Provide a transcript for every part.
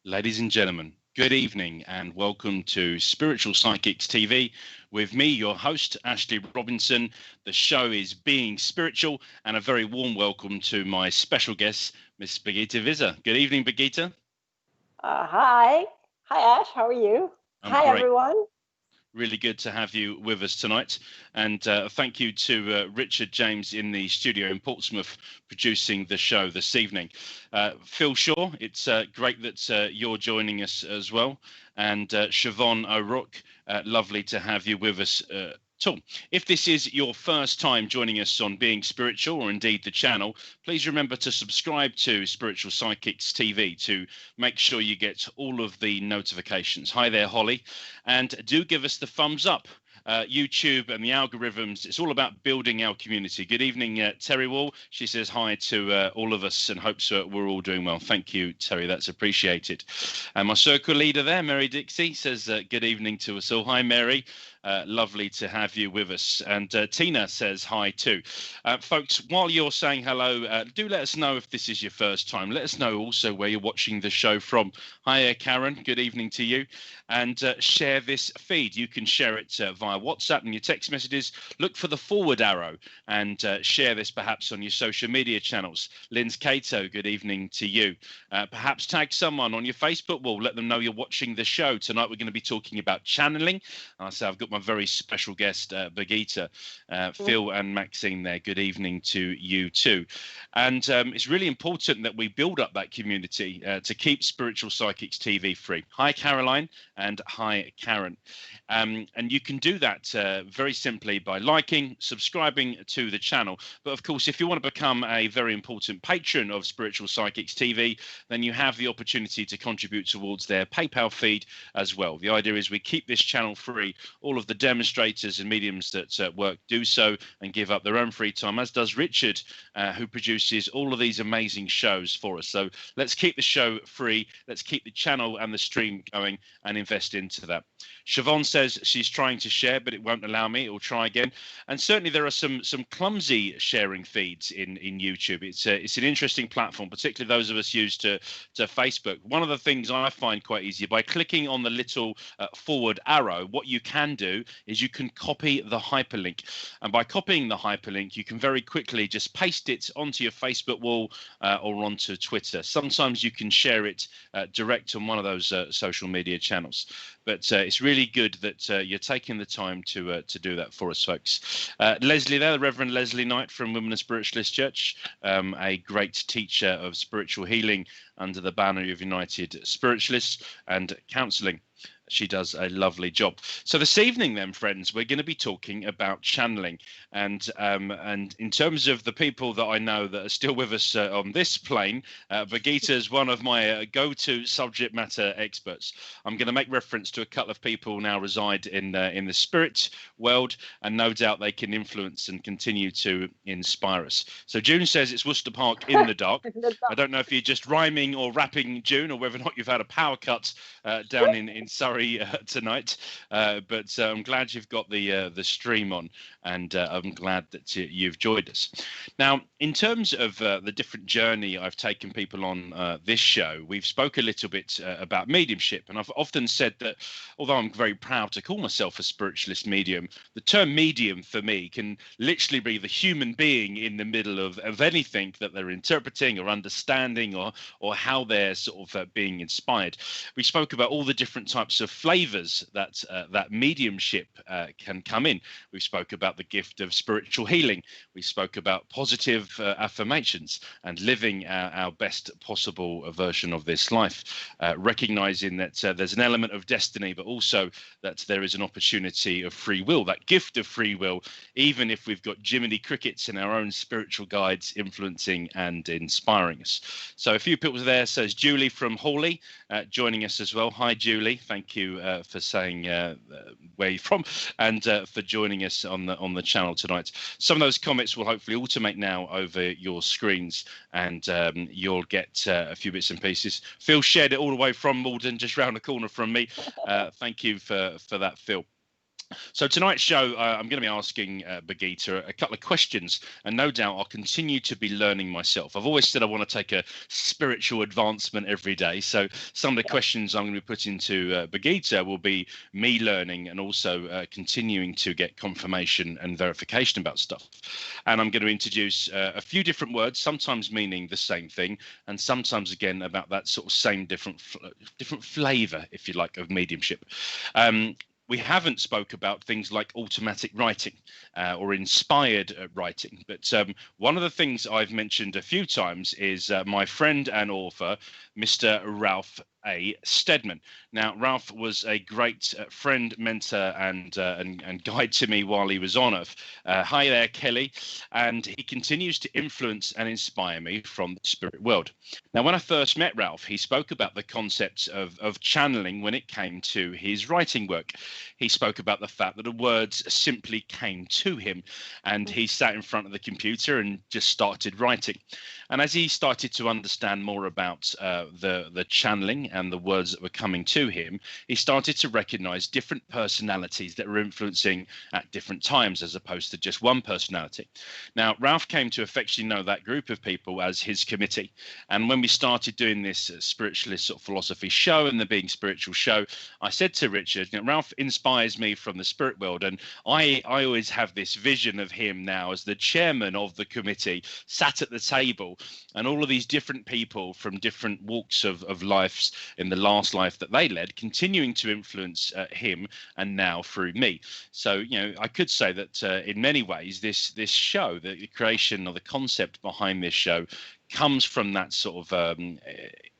Ladies and gentlemen, good evening and welcome to Spiritual Psychics TV with me, your host, Ashley Robinson. The show is Being Spiritual, and a very warm welcome to my special guest, Miss Birgitta Visser. Good evening, Birgitta. Hi. Hi, Ash. How are you? I'm Hi, great. everyone. Really good to have you with us tonight. And thank you to Richard James in the studio in Portsmouth producing the show this evening. Phil Shaw, it's great that you're joining us as well. And Siobhan O'Rourke, lovely to have you with us too. If this is your first time joining us on Being Spiritual, or indeed the channel, please remember to subscribe to Spiritual Psychics TV to make sure you get all of the notifications. Hi there, Holly. And do give us the thumbs up. YouTube and the algorithms, it's all about building our community. Good evening, Terry Wall. She says hi to all of us and hopes we're all doing well. Thank you, Terry. That's appreciated. And my circle leader there, Mary Dixie, says good evening to us all. Hi, Mary. Lovely to have you with us. And Tina says hi too. Folks, while you're saying hello, do let us know if this is your first time. Let us know also where you're watching the show from. Hi, Karen. Good evening to you. And share this feed. You can share it via WhatsApp and your text messages. Look for the forward arrow and share this perhaps on your social media channels. Linz Cato, good evening to you. Perhaps tag someone on your Facebook wall. Let them know you're watching the show. Tonight we're going to be talking about channeling. So I've got my very special guest, Birgitta, Phil and Maxine there. Good evening to you too. And it's really important that we build up that community to keep Spiritual Psychics TV free. Hi, Caroline, and hi, Karen. And you can do that very simply by liking, subscribing to the channel. But of course, if you want to become a very important patron of Spiritual Psychics TV, then you have the opportunity to contribute towards their PayPal feed as well. The idea is we keep this channel free. All of the demonstrators and mediums that work do so and give up their own free time, as does Richard, who produces all of these amazing shows for us. So let's keep the show free. Let's keep the channel and the stream going and invest into that. Siobhan says she's trying to share, but it won't allow me. It'll try again. And certainly there are some clumsy sharing feeds in YouTube. It's an interesting platform, particularly those of us used to Facebook. One of the things I find quite easy, by clicking on the little forward arrow, what you can do is you can copy the hyperlink. And by copying the hyperlink, you can very quickly just paste it onto your Facebook wall or onto Twitter. Sometimes you can share it direct on one of those social media channels. But it's really good that you're taking the time to do that for us, folks. Leslie there, the Reverend Leslie Knight from Women of Spiritualist Church, a great teacher of spiritual healing under the banner of United Spiritualists and counselling. She does a lovely job. So this evening then, friends, we're going to be talking about channeling. And in terms of the people that I know that are still with us on this plane, Birgitta is one of my go-to subject matter experts. I'm going to make reference to a couple of people now reside in the spirit world, and no doubt they can influence and continue to inspire us. So June says it's Worcester Park in the dark. I don't know if you're just rhyming or rapping, June, or whether or not you've had a power cut down in Surrey tonight, but I'm glad you've got the stream on, and I'm glad that you've joined us. Now, in terms of the different journey I've taken people on this show, we've spoke a little bit about mediumship, and I've often said that although I'm very proud to call myself a spiritualist medium, the term medium for me can literally be the human being in the middle of anything that they're interpreting or understanding, or how they're sort of being inspired. We spoke about all the different types of flavors that mediumship can come in. We spoke about the gift of spiritual healing. We spoke about positive affirmations and living our best possible version of this life, recognizing that there's an element of destiny, but also that there is an opportunity of free will, that gift of free will, even if we've got Jiminy Crickets and our own spiritual guides influencing and inspiring us. So a few people there. Says Julie from Hawley joining us as well. Hi, Julie. Thank you for saying where you're from, and for joining us on the channel tonight. Some of those comments will hopefully automate now over your screens, and you'll get a few bits and pieces. Phil shared it all the way from Malden, just round the corner from me. Thank you for that, Phil. So tonight's show, I'm going to be asking Birgitta a couple of questions, and no doubt I'll continue to be learning myself. I've always said I want to take a spiritual advancement every day. So some of the questions I'm going to be putting to Birgitta will be me learning and also continuing to get confirmation and verification about stuff. And I'm going to introduce a few different words, sometimes meaning the same thing, and sometimes again about that sort of same different flavor, if you like, of mediumship. We haven't spoke about things like automatic writing or inspired writing, but one of the things I've mentioned a few times is my friend and author, Mr. Ralph A. Steadman. Now, Ralph was a great friend, mentor, and guide to me while he was on Earth. Hi there, Kelly. And he continues to influence and inspire me from the spirit world. Now, when I first met Ralph, he spoke about the concepts of channeling when it came to his writing work. He spoke about the fact that the words simply came to him, and he sat in front of the computer and just started writing. And as he started to understand more about the channeling and the words that were coming to him, he started to recognize different personalities that were influencing at different times as opposed to just one personality. Now, Ralph came to affectionately know that group of people as his committee. And when we started doing this spiritualist sort of philosophy show and the Being Spiritual show, I said to Richard, Ralph inspires me from the spirit world. And I always have this vision of him now as the chairman of the committee, sat at the table, and all of these different people from different walks of lives in the last life that they led, continuing to influence him and now through me. So, I could say that in many ways, this show, the creation or the concept behind this show comes from that sort of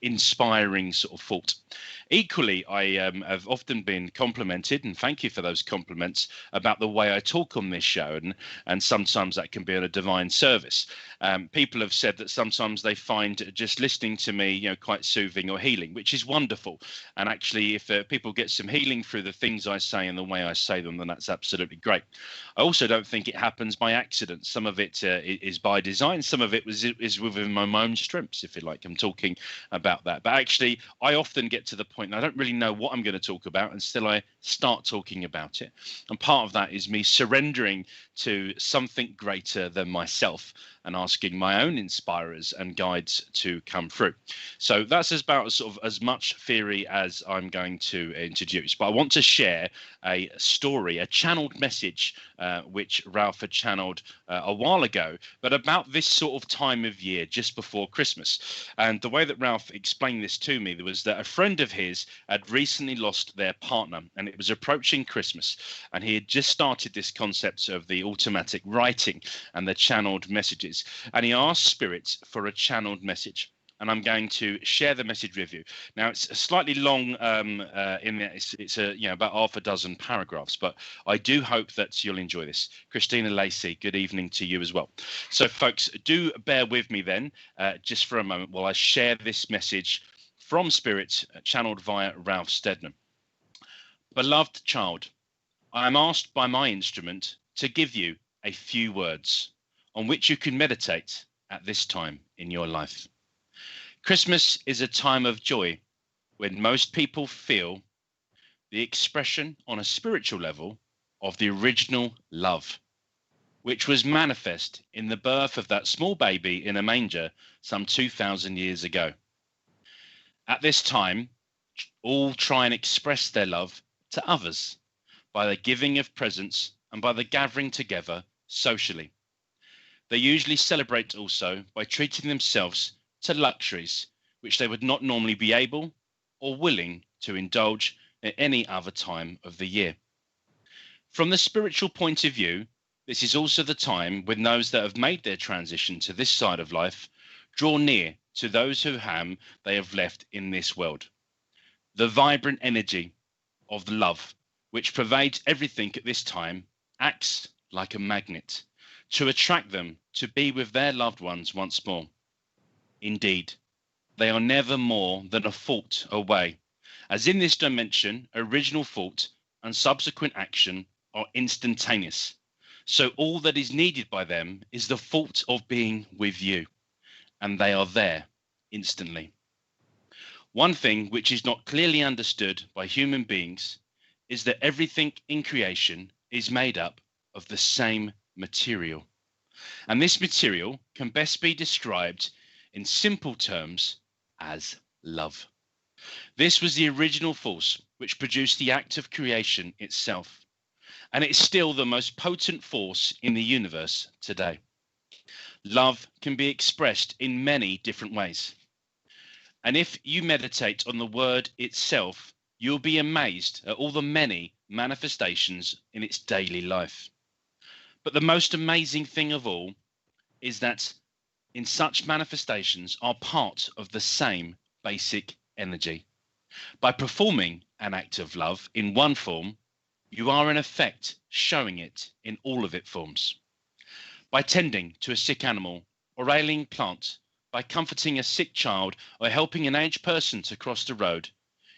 inspiring sort of thought. Equally, I have often been complimented, and thank you for those compliments, about the way I talk on this show, and sometimes that can be on a divine service. People have said that sometimes they find just listening to me, quite soothing or healing, which is wonderful. And actually, if people get some healing through the things I say and the way I say them, then that's absolutely great. I also don't think it happens by accident. Some of it is by design. Some of it is within my own strengths, if you like. I'm talking about that. But actually, I often get to the point and I don't really know what I'm going to talk about until I start talking about it. And part of that is me surrendering to something greater than myself and asking my own inspirers and guides to come through. So that's about sort of as much theory as I'm going to introduce. But I want to share a story, a channeled message, which Ralph had channeled a while ago, but about this sort of time of year, just before Christmas. And the way that Ralph explained this to me was that a friend of his had recently lost their partner, and it was approaching Christmas. And he had just started this concept of the automatic writing and the channeled messages. And he asked spirits for a channeled message. And I'm going to share the message with you. Now, it's a slightly long in there. It's about half a dozen paragraphs, but I do hope that you'll enjoy this. Christina Lacey, good evening to you as well. So, folks, do bear with me then just for a moment while I share this message from Spirit channeled via Ralph Steadman. Beloved child, I am asked by my instrument to give you a few words on which you can meditate at this time in your life. Christmas is a time of joy when most people feel the expression on a spiritual level of the original love, which was manifest in the birth of that small baby in a manger some 2,000 years ago. At this time, all try and express their love to others by the giving of presents and by the gathering together socially. They usually celebrate also by treating themselves to luxuries which they would not normally be able or willing to indulge at any other time of the year. From the spiritual point of view, this is also the time when those that have made their transition to this side of life draw near to those who they have left in this world. The vibrant energy of the love which pervades everything at this time acts like a magnet to attract them to be with their loved ones once more. Indeed, they are never more than a thought away, as in this dimension, original thought and subsequent action are instantaneous. So all that is needed by them is the thought of being with you, and they are there instantly. One thing which is not clearly understood by human beings is that everything in creation is made up of the same material. And this material can best be described in simple terms as love. This was the original force which produced the act of creation itself, and it's still the most potent force in the universe today. Love can be expressed in many different ways. And if you meditate on the word itself, you'll be amazed at all the many manifestations in its daily life. But the most amazing thing of all is that in such manifestations are part of the same basic energy. By performing an act of love in one form, you are in effect showing it in all of its forms. By tending to a sick animal or ailing plant, by comforting a sick child or helping an aged person to cross the road,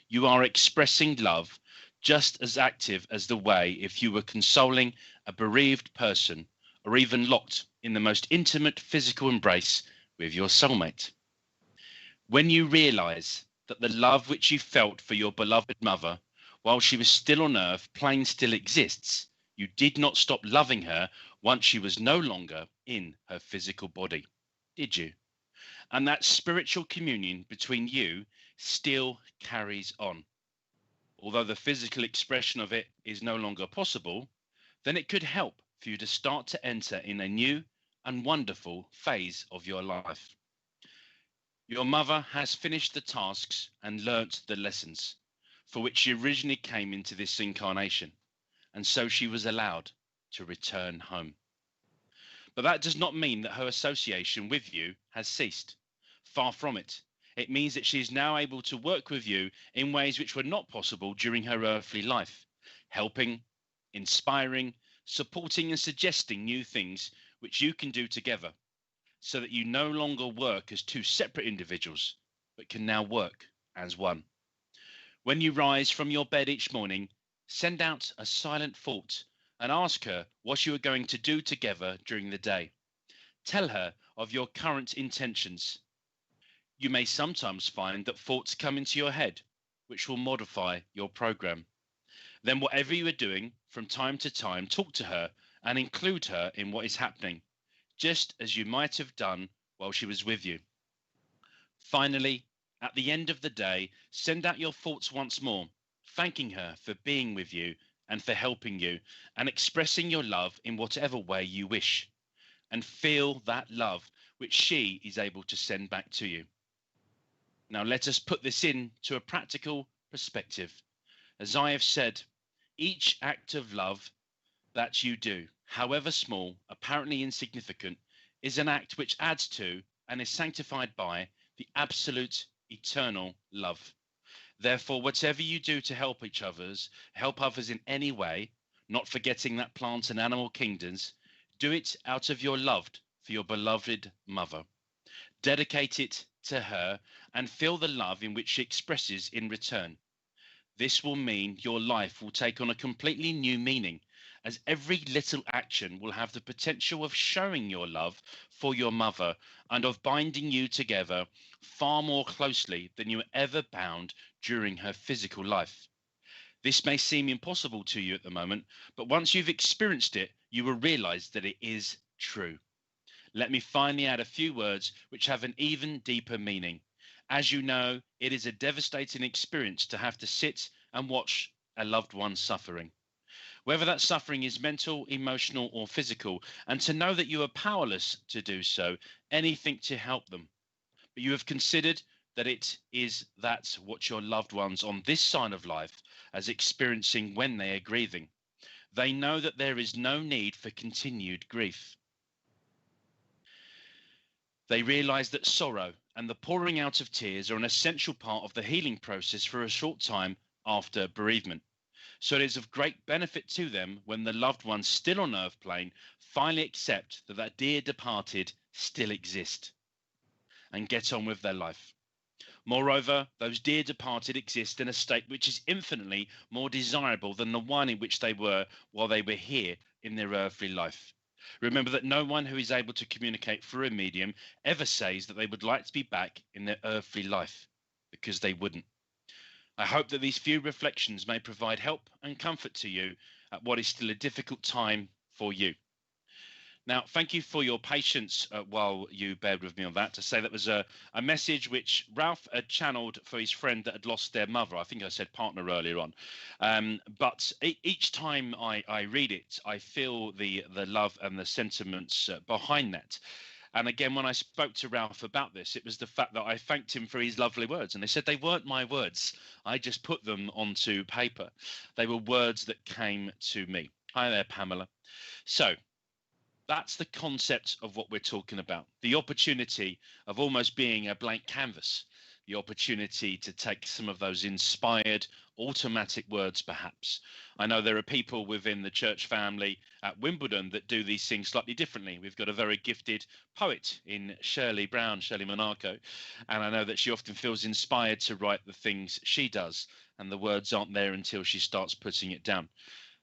you are expressing love just as active as the way if you were consoling a bereaved person or even locked in the most intimate physical embrace with your soulmate. When you realize that the love which you felt for your beloved mother while she was still on earth plane still exists, you did not stop loving her once she was no longer in her physical body, did you? And that spiritual communion between you still carries on. Although the physical expression of it is no longer possible, then it could help for you to start to enter in a new and wonderful phase of your life. Your mother has finished the tasks and learnt the lessons for which she originally came into this incarnation, and so she was allowed to return home. But that does not mean that her association with you has ceased. Far from it. It means that she is now able to work with you in ways which were not possible during her earthly life, helping, inspiring, supporting and suggesting new things which you can do together, so that you no longer work as two separate individuals, but can now work as one. When you rise from your bed each morning, send out a silent thought and ask her what you are going to do together during the day. Tell her of your current intentions. You may sometimes find that thoughts come into your head, which will modify your program. Then, whatever you are doing, from time to time, talk to her and include her in what is happening, just as you might have done while she was with you. Finally, at the end of the day, send out your thoughts once more, thanking her for being with you and for helping you, and expressing your love in whatever way you wish. And feel that love which she is able to send back to you. Now, let us put this into a practical perspective. As I have said, each act of love that you do, however small, apparently insignificant, is an act which adds to and is sanctified by the absolute eternal love. Therefore, whatever you do to help others in any way, not forgetting that plant and animal kingdoms, do it out of your love for your beloved mother. Dedicate it to her and feel the love in which she expresses in return. This will mean your life will take on a completely new meaning, as every little action will have the potential of showing your love for your mother and of binding you together far more closely than you were ever bound during her physical life. This may seem impossible to you at the moment, but once you've experienced it, you will realize that it is true. Let me finally add a few words which have an even deeper meaning. As you know, it is a devastating experience to have to sit and watch a loved one suffering. Whether that suffering is mental, emotional, or physical, and to know that you are powerless to do so, anything to help them. But you have considered that it is that what your loved ones on this side of life are experiencing when they are grieving. They know that there is no need for continued grief. They realize that sorrow and the pouring out of tears are an essential part of the healing process for a short time after bereavement. So it is of great benefit to them when the loved ones still on earth plane finally accept that that dear departed still exist and get on with their life. Moreover, those dear departed exist in a state which is infinitely more desirable than the one in which they were while they were here in their earthly life. Remember that no one who is able to communicate through a medium ever says that they would like to be back in their earthly life, because they wouldn't. I hope that these few reflections may provide help and comfort to you at what is still a difficult time for you. Now, thank you for your patience while you bared with me on that. To say that was a message which Ralph had channeled for his friend that had lost their mother. I think I said partner earlier on. But each time I read it, I feel the love and the sentiments behind that. And again, when I spoke to Ralph about this, it was the fact that I thanked him for his lovely words. And they said they weren't my words. I just put them onto paper. They were words that came to me. Hi there, Pamela. So that's the concept of what we're talking about. The opportunity of almost being a blank canvas. The opportunity to take some of those inspired automatic words, perhaps. I know there are people within the church family at Wimbledon that do these things slightly differently. We've got a very gifted poet in Shirley Brown, Shirley Monaco, and I know that she often feels inspired to write the things she does, and the words aren't there until she starts putting it down.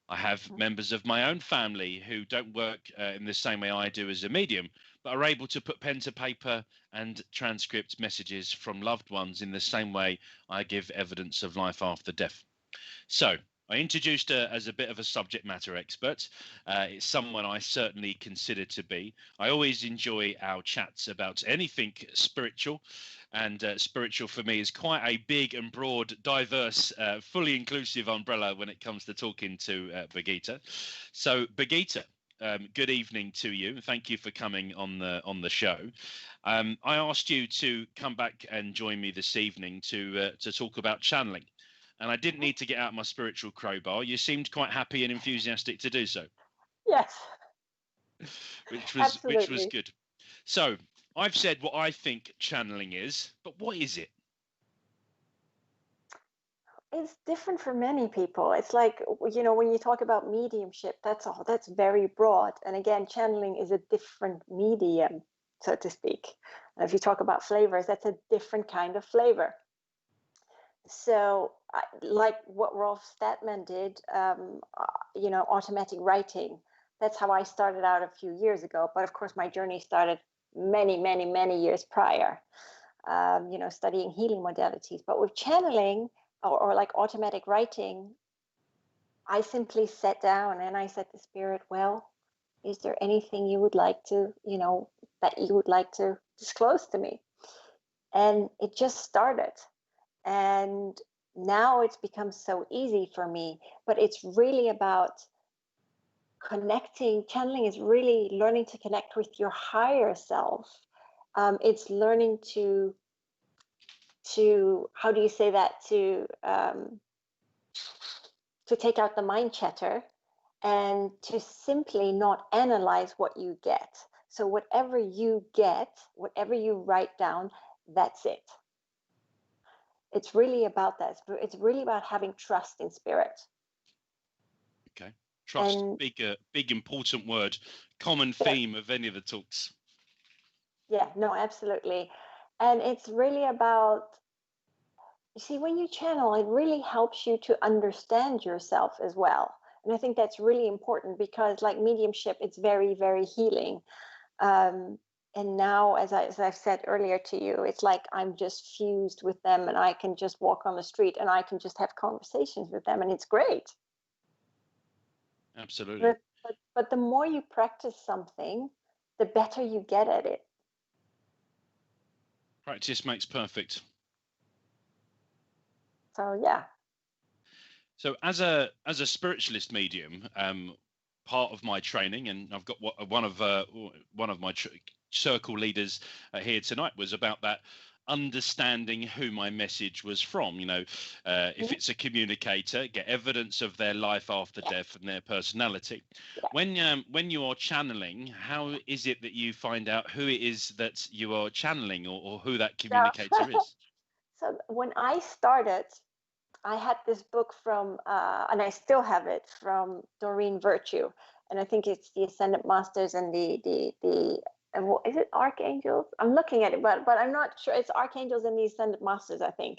I have members of my own family who don't work in the same way I do as a medium, but are able to put pen to paper and transcript messages from loved ones in the same way I give evidence of life after death. So I introduced her as a bit of a subject matter expert. It's someone I certainly consider to be. I always enjoy our chats about anything spiritual. And spiritual for me is quite a big and broad, diverse, fully inclusive umbrella when it comes to talking to Birgitte. So, Birgitte, good evening to you. Thank you for coming on the show. I asked you to come back and join me this evening to talk about channeling. And I didn't need to get out my spiritual crowbar. You seemed quite happy and enthusiastic to do so. Yes. Which was good. So I've said what I think channeling is, but what is it? It's different for many people. It's like, you know, when you talk about mediumship, that's very broad. And again, channeling is a different medium, so to speak. And if you talk about flavors, that's a different kind of flavor. So like what Rolf Statman did, you know, automatic writing, that's how I started out a few years ago. But of course, my journey started many years prior, you know, studying healing modalities. But with channeling or like automatic writing, I simply sat down and I said to Spirit, well, is there anything you would like to, you know, that you would like to disclose to me? And it just started. And now it's become so easy for me, but it's really about connecting. Channeling is really learning to connect with your higher self. It's learning to how do you say that, to take out the mind chatter and to simply not analyze what you get. So whatever you get, whatever you write down, that's it. It's really about that. It's really about having trust in spirit. Okay. Trust, and big important word, common theme of any of the talks. Yeah, no, absolutely. And it's really about, you see, when you channel, it really helps you to understand yourself as well. And I think that's really important because like mediumship, it's very healing. And now, as I've said earlier to you, it's like I'm just fused with them and I can just walk on the street and I can just have conversations with them and it's great. Absolutely. But the more you practice something, the better you get at it. Practice makes perfect. So, yeah. So as a spiritualist medium, part of my training, and I've got one of my circle leaders here tonight was about that understanding who my message was from. You know, if it's a communicator, get evidence of their life after death and their personality. When you are channeling, how is it that you find out who it is that you are channeling or who that communicator is? So when I started, I had this book from, and I still have it, from Doreen Virtue, and I think it's the Ascended Masters and the is it Archangels? I'm looking at it, but I'm not sure. It's Archangels and the Ascended Masters, I think.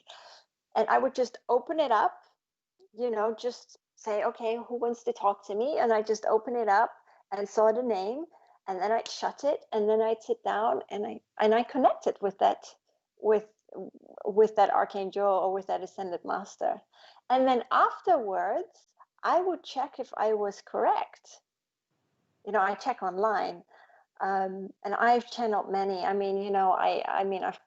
And I would just open it up, you know, just say, okay, who wants to talk to me? And I just open it up and saw the name, and then I'd shut it, and then I'd sit down and I connected with that, with with that archangel or with that ascended master. And then afterwards, I would check if I was correct. I check online, and I've channeled many. I mean, I've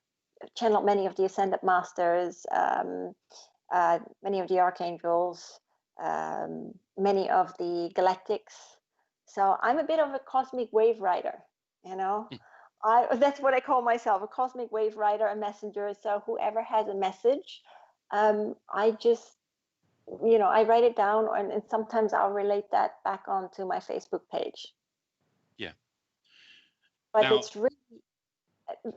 channeled many of the ascended masters, many of the archangels, many of the galactics. So I'm a bit of a cosmic wave rider, that's what I call myself, a cosmic wave rider, a messenger. So whoever has a message, I just, I write it down, and sometimes I'll relate that back onto my Facebook page. Yeah. But now, it's really,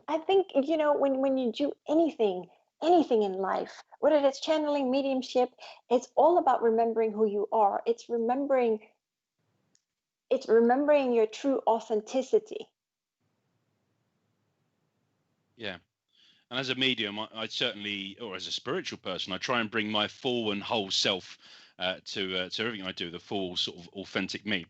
I think, when you do anything in life, whether it's channeling, mediumship, it's all about remembering who you are. It's remembering your true authenticity. Yeah. And as a medium, I certainly, or as a spiritual person, I try and bring my full and whole self to everything I do, the full sort of authentic me.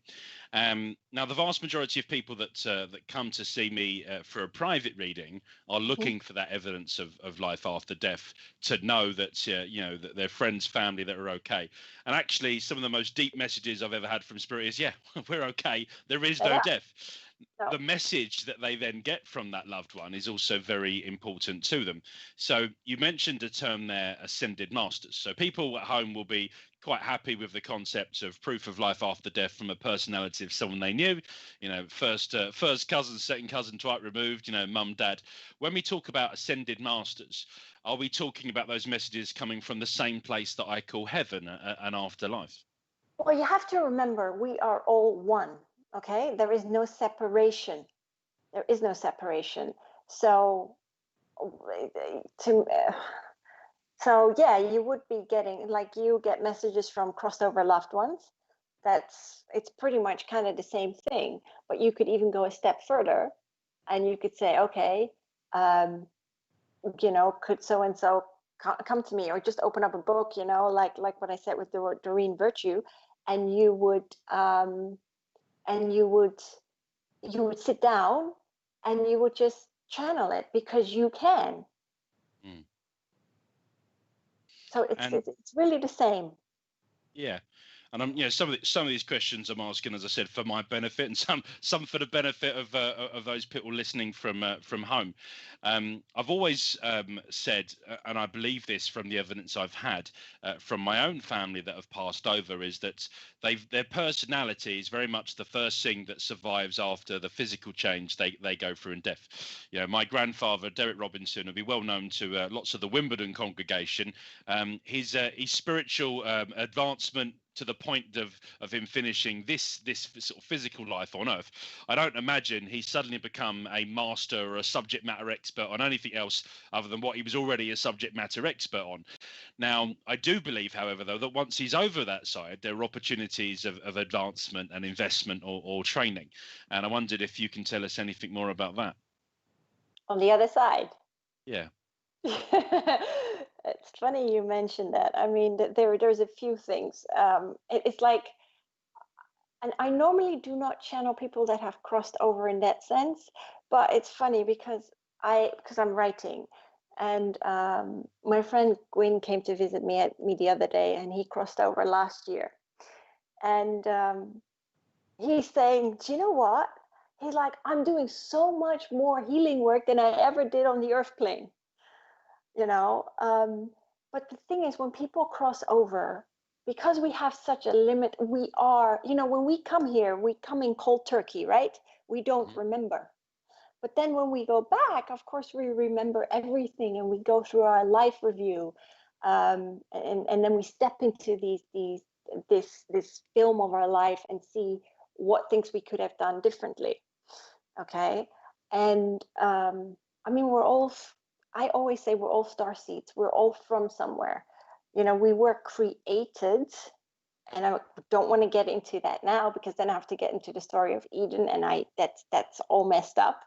Now, the vast majority of people that come to see me for a private reading are looking for that evidence of life after death, to know that that their friends, family, that are okay. And actually, some of the most deep messages I've ever had from spirit is, yeah, we're okay. There is no death. The message that they then get from that loved one is also very important to them. So you mentioned a term there, ascended masters. So people at home will be quite happy with the concept of proof of life after death from a personality of someone they knew, first cousin, second cousin, twice removed, mum, dad. When we talk about ascended masters, are we talking about those messages coming from the same place that I call heaven, an afterlife? Well, you have to remember, we are all one. Okay, there is no separation. So yeah, you would be getting, like, you get messages from crossover loved ones. It's pretty much kind of the same thing, but you could even go a step further, and you could say, okay, could so and so come to me, or just open up a book, like what I said with the Doreen Virtue, and you would sit down and you would just channel it, because you can. So it's really the same. Yeah. And I'm, some of these questions I'm asking, as I said, for my benefit, and some for the benefit of those people listening from home. I've always said, and I believe this from the evidence I've had from my own family that have passed over, is that their personality is very much the first thing that survives after the physical change they go through in death. My grandfather, Derek Robinson, will be well known to lots of the Wimbledon congregation. His spiritual advancement to the point of him finishing this sort of physical life on earth, I don't imagine he's suddenly become a master or a subject matter expert on anything else other than what he was already a subject matter expert on. Now, I do believe, however, though, that once he's over that side, there are opportunities of advancement and investment or training. And I wondered if you can tell us anything more about that. On the other side? Yeah. It's funny you mentioned that. I mean, there's a few things. It's like, and I normally do not channel people that have crossed over in that sense, but it's funny because I'm writing, and my friend Gwyn came to visit me the other day, and he crossed over last year, and he's saying, do you know what? He's like, I'm doing so much more healing work than I ever did on the earth plane. But the thing is, when people cross over, because we have such a limit, we are, when we come here, we come in cold turkey, right? We don't remember. But then when we go back, of course, we remember everything, and we go through our life review, and then we step into this film of our life and see what things we could have done differently. Okay, and I mean, I always say we're all starseeds. We're all from somewhere. We were created, and I don't want to get into that now, because then I have to get into the story of Eden, and that's all messed up.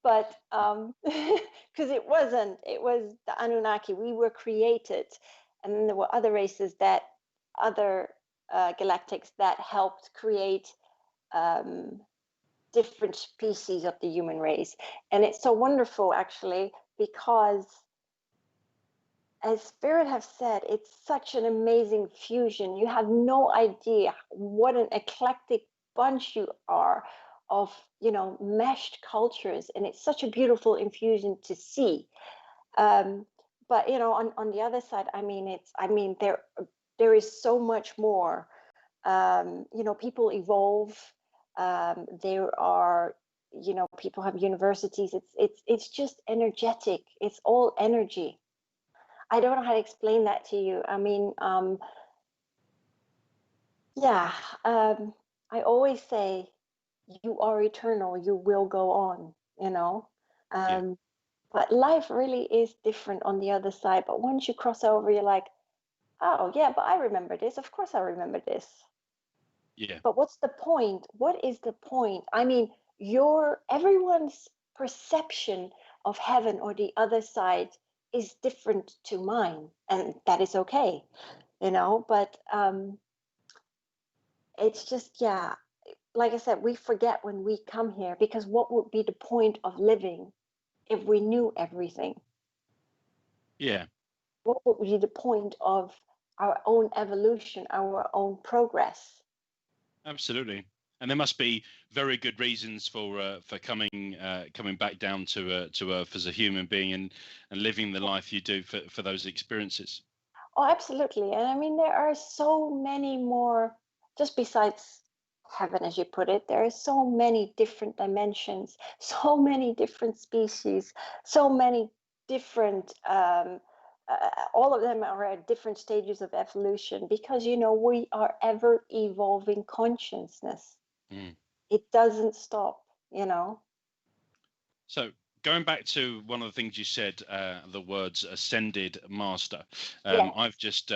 But because it was the Anunnaki. We were created, and then there were other races, other galactics that helped create different species of the human race. And it's so wonderful, actually, because as Spirit have said, it's such an amazing fusion. You have no idea what an eclectic bunch you are of, meshed cultures, and it's such a beautiful infusion to see. But on the other side, there is so much more. People evolve. There are, people have universities. It's just energetic. It's all energy. I don't know how to explain that to you. Yeah, I always say you are eternal, you will go on, Yeah. But life really is different on the other side. But once you cross over, you're like, oh, yeah, but I remember this. Of course I remember this. Yeah. But what's the point? What is the point? Everyone's perception of heaven or the other side is different to mine, and that is okay, but it's just, yeah, like I said, we forget when we come here, because what would be the point of living if we knew everything? Yeah. What would be the point of our own evolution, our own progress? Absolutely. And there must be very good reasons for coming back down to Earth as a human being and living the life you do for those experiences. Oh, absolutely. And there are so many more, just besides heaven, as you put it, there are so many different dimensions, so many different species, so many different, all of them are at different stages of evolution, because, we are ever evolving consciousness. Mm. It doesn't stop. So going back to one of the things you said, the words ascended master. Yeah. I've just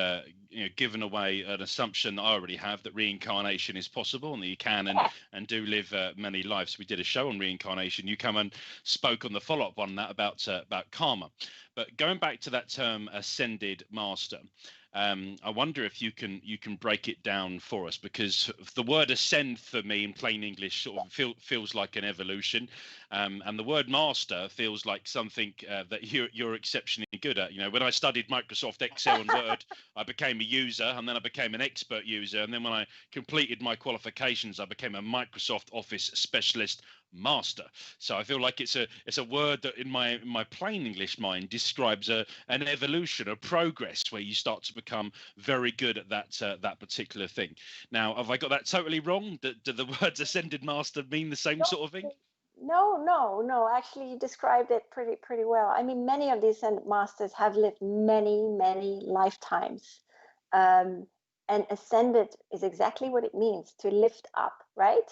given away an assumption I already have, that reincarnation is possible and that you can and do live many lives. We did a show on reincarnation. You come and spoke on the follow-up on that about karma. But going back to that term ascended master, I wonder if you can break it down for us, because the word ascend for me in plain English sort of feels like an evolution, and the word master feels like something that you're exceptionally good at. When I studied Microsoft Excel and Word, I became a user, and then I became an expert user, and then when I completed my qualifications, I became a Microsoft Office specialist master. So I feel like it's a word that in my plain English mind describes an evolution, a progress, where you start to become very good at that particular thing. Now, have I got that totally wrong? Do the words ascended master mean the same sort of thing? No. Actually, you described it pretty well. Many of these ascended masters have lived many, many lifetimes. And ascended is exactly what it means, to lift up, right?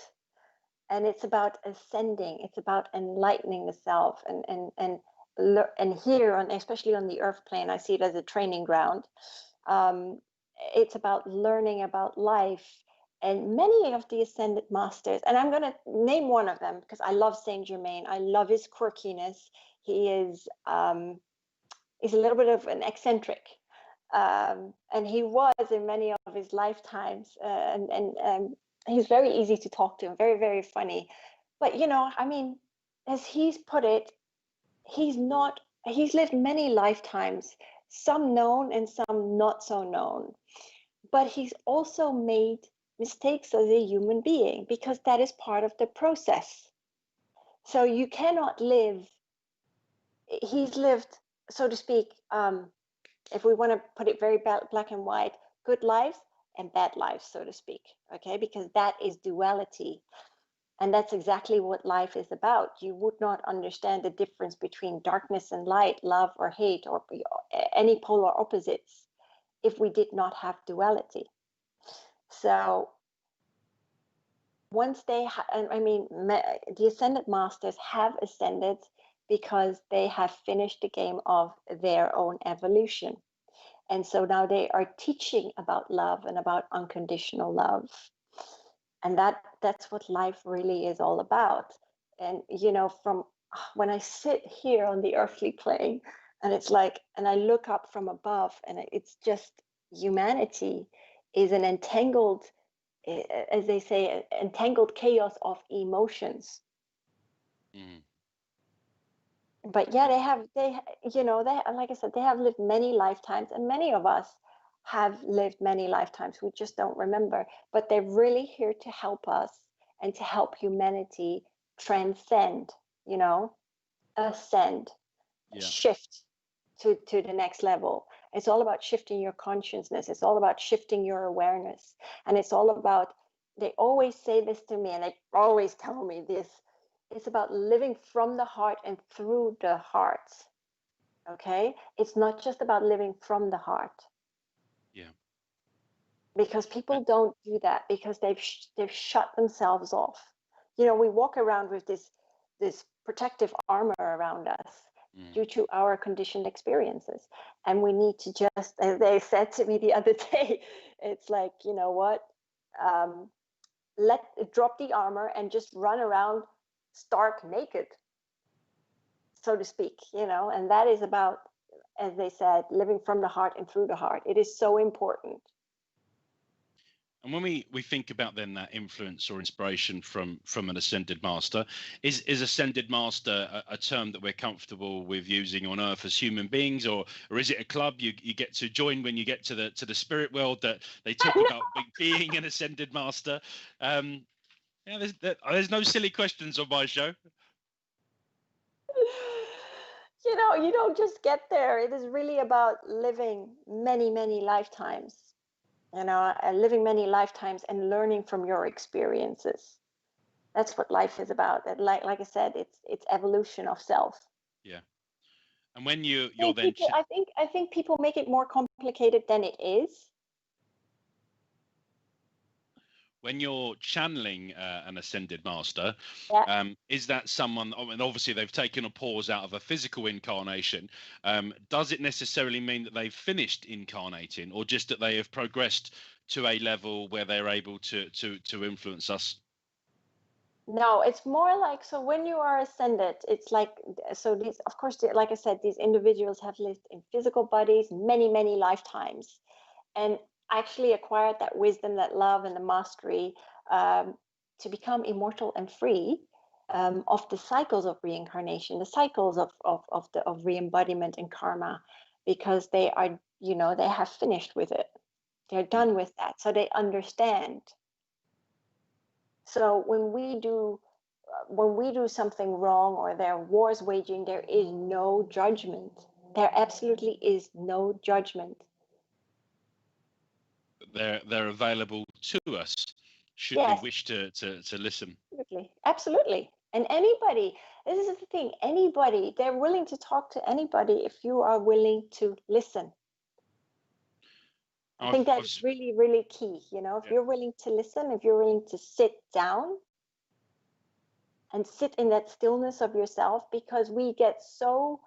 And it's about ascending. It's about enlightening the self, and here on, especially on the earth plane, I see it as a training ground. It's about learning about life. And many of the ascended masters, and I'm going to name one of them because I love Saint Germain. I love his quirkiness. He is he's a little bit of an eccentric, and he was in many of his lifetimes. And he's very easy to talk to, and very, very funny. But as he's put it, he's lived many lifetimes, some known and some not so known. But he's also made mistakes as a human being, because that is part of the process. So you cannot he's lived, so to speak, if we want to put it very black and white, good lives and bad lives, so to speak, okay? Because that is duality. And that's exactly what life is about. You would not understand the difference between darkness and light, love or hate, or any polar opposites, if we did not have duality. So once the ascended masters have ascended because they have finished the game of their own evolution. And so now they are teaching about love and about unconditional love. And that's what life really is all about. And, from when I sit here on the earthly plane, and it's like, and I look up from above, and it's just humanity is an entangled, as they say, entangled chaos of emotions. Mm. But yeah, like I said, they have lived many lifetimes, and many of us have lived many lifetimes. We just don't remember. But they're really here to help us and to help humanity transcend, ascend, Yeah. shift to the next level. It's all about shifting your consciousness. It's all about shifting your awareness. And it's all about, they always say this to me, and they always tell me this. It's about living from the heart and through the heart. Okay? It's not just about living from the heart. Yeah. Because people don't do that, because they've shut themselves off. We walk around with this protective armor around us due to our conditioned experiences, and we need to just, as they said to me the other day, it's like, you know what, drop the armor and just run around stark naked, so to speak, and that is about, as they said, living from the heart and through the heart. It is so important. And when we think about then that influence or inspiration from an ascended master, is ascended master a term that we're comfortable with using on Earth as human beings, or is it a club you get to join when you get to the spirit world that they talk about being an ascended master? Yeah, there's no silly questions on my show. You don't just get there. It is really about living many, many lifetimes, living many lifetimes and learning from your experiences. That's what life is about. And like I said, it's evolution of self. Yeah. And when you're then people, I think people make it more complicated than it is. When you're channeling an ascended master, is that someone, and obviously they've taken a pause out of a physical incarnation, does it necessarily mean that they've finished incarnating, or just that they have progressed to a level where they're able to influence us? No, it's more like, so when you are ascended, it's like, so these, of course, like I said, these individuals have lived in physical bodies many, many lifetimes, and actually acquired that wisdom, that love, and the mastery to become immortal and free of the cycles of reincarnation, the cycles of re-embodiment and karma, because they are, they have finished with it. They're done with that, so they understand. So when we do something wrong, or there are wars waging, there is no judgment. There absolutely is no judgment. They're available to us should we wish to listen. Absolutely. And anybody, this is the thing, anybody, they're willing to talk to anybody if you are willing to listen. I think that's really, really key. If you're willing to listen, if you're willing to sit down and sit in that stillness of yourself, because we get so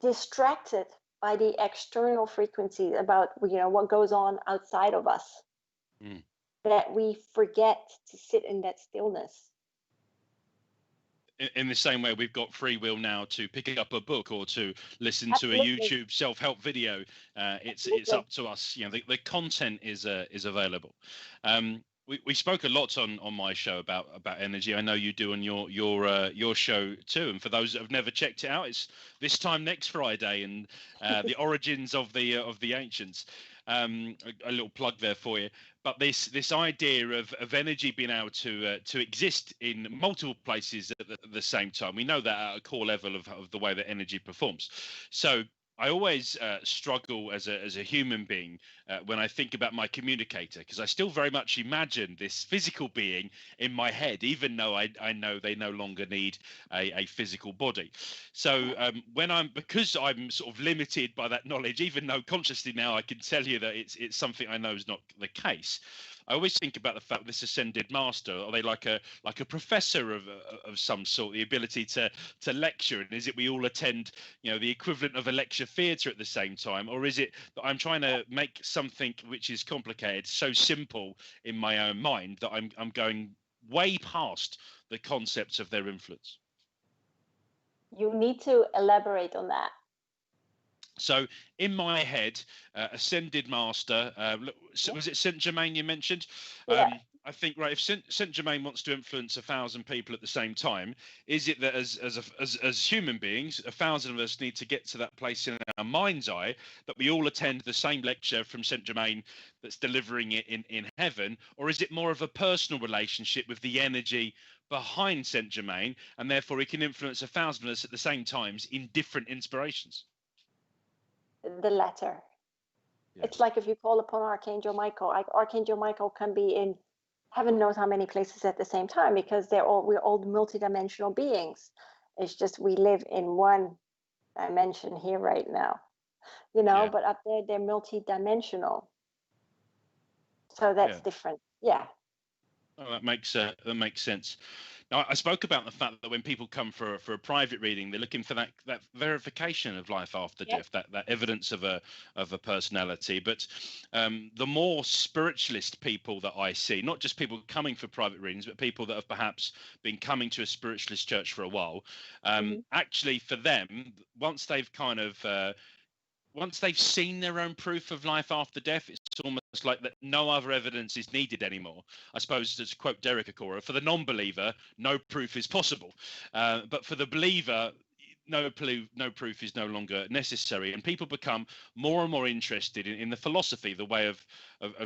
distracted by the external frequencies about, what goes on outside of us, that we forget to sit in that stillness. In the same way we've got free will now to pick up a book or to listen to a YouTube self-help video, it's up to us. The content is available. We spoke a lot on my show about energy. I know you do on your show too. And for those that have never checked it out, it's this time next Friday, and the origins of the ancients. A little plug there for you. But this idea of energy being able to exist in multiple places at the same time, we know that at a core level of the way that energy performs. So I always struggle as a human being when I think about my communicator, because I still very much imagine this physical being in my head, even though I know they no longer need a physical body. So because I'm sort of limited by that knowledge, even though consciously now I can tell you that it's something I know is not the case. I always think about the fact that this ascended master, are they like a professor of some sort, the ability to lecture? And is it we all attend, the equivalent of a lecture theatre at the same time? Or is it that I'm trying to make something which is complicated so simple in my own mind that I'm going way past the concepts of their influence? You need to elaborate on that. So in my head, Ascended Master, Yeah. was it Saint Germain you mentioned? Yeah. I think, right, if Saint Germain wants to influence 1,000 people at the same time, is it that as human beings, 1,000 of us need to get to that place in our mind's eye that we all attend the same lecture from Saint Germain that's delivering it in heaven, or is it more of a personal relationship with the energy behind Saint Germain, and therefore he can influence 1,000 of us at the same times in different inspirations? The latter. Yeah. It's like if you call upon Archangel Michael, Archangel Michael can be in heaven knows how many places at the same time, because we're all multidimensional beings. It's just we live in one dimension here right now, Yeah. but up there they're multidimensional. So that's Yeah. different. Yeah. Oh, that makes sense. Now, I spoke about the fact that when people come for a private reading, they're looking for that verification of life after Yeah. death, that evidence of a personality. But the more spiritualist people that I see, not just people coming for private readings, but people that have perhaps been coming to a spiritualist church for a while, actually for them, once they've kind of once they've seen their own proof of life after death, it's almost like that no other evidence is needed anymore. I suppose, to quote Derek Acora, for the non-believer, no proof is possible. But for the believer, no proof is no longer necessary, and people become more and more interested in the philosophy, the way of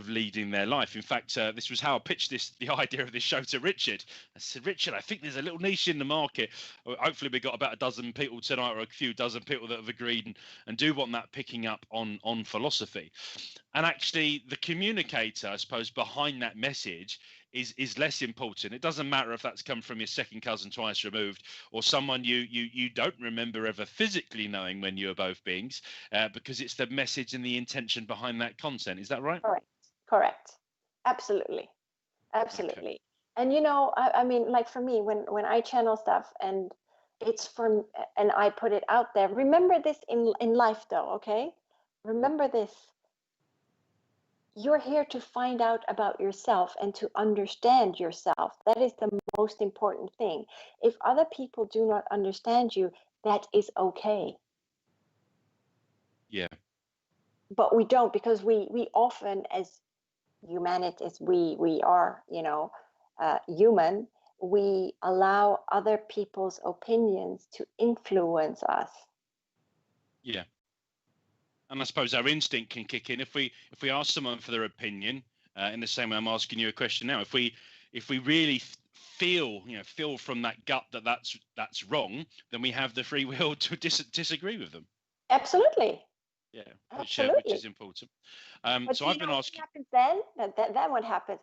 leading their life. In fact, this was how I pitched the idea of this show to Richard. I said, Richard, I think there's a little niche in the market. Hopefully we got about a dozen people tonight, or a few dozen people that have agreed and do want that picking up on philosophy. And actually the communicator, I suppose, behind that message is less important. It doesn't matter if that's come from your second cousin twice removed, or someone you don't remember ever physically knowing when you were both beings, because it's the message and the intention behind that content. Is that right? Correct. Absolutely. Okay. And I mean, like for me, when I channel stuff and and I put it out there, remember this in life though, okay? Remember this. You're here to find out about yourself and to understand yourself. That is the most important thing. If other people do not understand you, that is okay. Yeah. But we don't, because we often, as humanity, as we are, human, we allow other people's opinions to influence us. Yeah. And I suppose our instinct can kick in if we ask someone for their opinion, in the same way I'm asking you a question now. If we really feel from that gut that that's wrong, then we have the free will to disagree with them. Absolutely. Yeah, which is important. But so I've been asking. What happens then? Then what happens?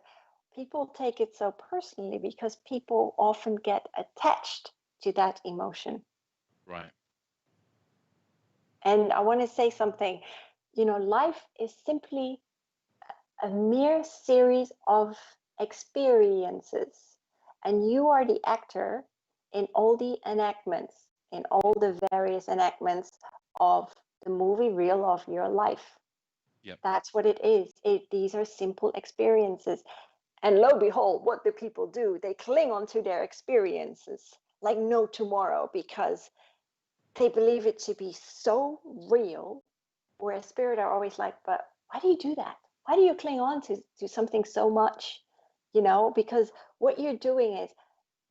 People take it so personally because people often get attached to that emotion. Right. And I want to say something. Life is simply a mere series of experiences, and you are the actor in all the enactments, in all the various enactments of the movie reel of your life. Yep. That's what it is. These are simple experiences. And lo and behold, what do people do? They cling onto their experiences like no tomorrow, because they believe it to be so real. Whereas spirit are always like, but why do you do that? Why do you cling on to something so much? Because what you're doing is,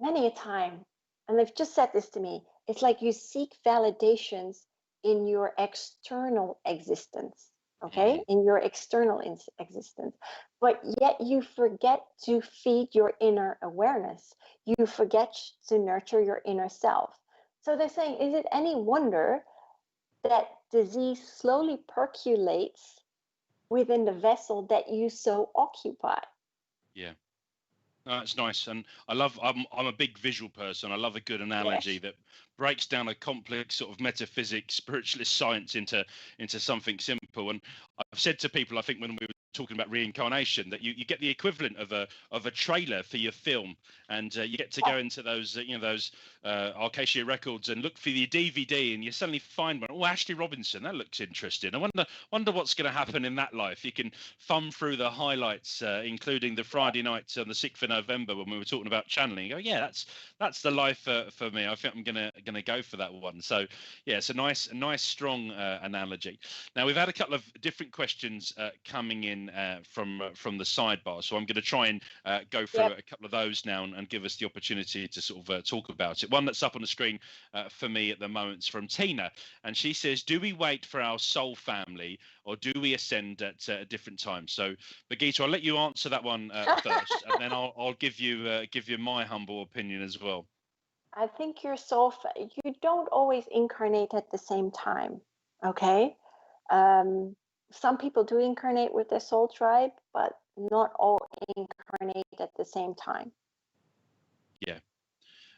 many a time, and they've just said this to me, it's like you seek validations in your external existence, okay? In your external existence. But yet you forget to feed your inner awareness. You forget to nurture your inner self. So they're saying, is it any wonder that disease slowly percolates within the vessel that you so occupy? Yeah. No, that's nice, and I'm a big visual person. I love a good analogy that breaks down a complex sort of metaphysics, spiritualist science into something simple. And I've said to people, I think when we were talking about reincarnation, that you get the equivalent of a trailer for your film, and you get to go into those Acacia Records and look for your DVD, and you suddenly find one. Oh, Ashley Robinson, that looks interesting. I wonder what's going to happen in that life. You can thumb through the highlights, including the Friday nights on the 6th of November when we were talking about channeling. You go, yeah, that's the life for me. I think I'm going to going to go for that one. So yeah, it's a nice strong analogy. Now we've had a couple of different questions coming in from the sidebar, so I'm going to try and go through a couple of those now and give us the opportunity to sort of talk about it. One that's up on the screen for me at the moment is from Tina, and she says, do we wait for our soul family or do we ascend at different times? So Birgitta, I'll let you answer that one first, and then I'll give you my humble opinion as well. I think your soul, you don't always incarnate at the same time, okay? Some people do incarnate with their soul tribe, but not all incarnate at the same time. Yeah.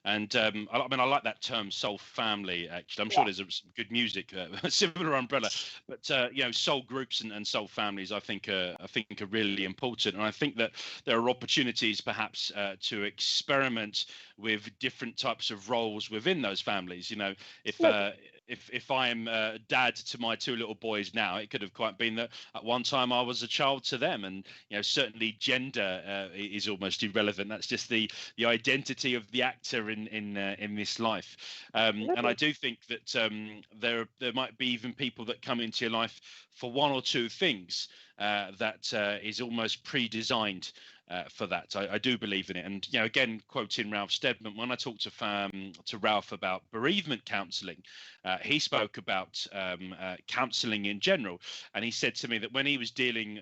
And I mean, I like that term, soul family. Actually, I'm sure there's some good music, similar umbrella. But you know, soul groups and soul families, I think are really important. And I think that there are opportunities, perhaps, to experiment with different types of roles within those families. You know, if I'm dad to my two little boys now, it could have quite been that at one time I was a child to them, and you know, certainly gender is almost irrelevant. That's just the identity of the actor in this life. And I do think that there might be even people that come into your life for one or two things that is almost pre-designed for that. I do believe in it. And you know, again, quoting Ralph Steadman, when I talked to Ralph about bereavement counselling, he spoke about counselling in general, and he said to me that when he was dealing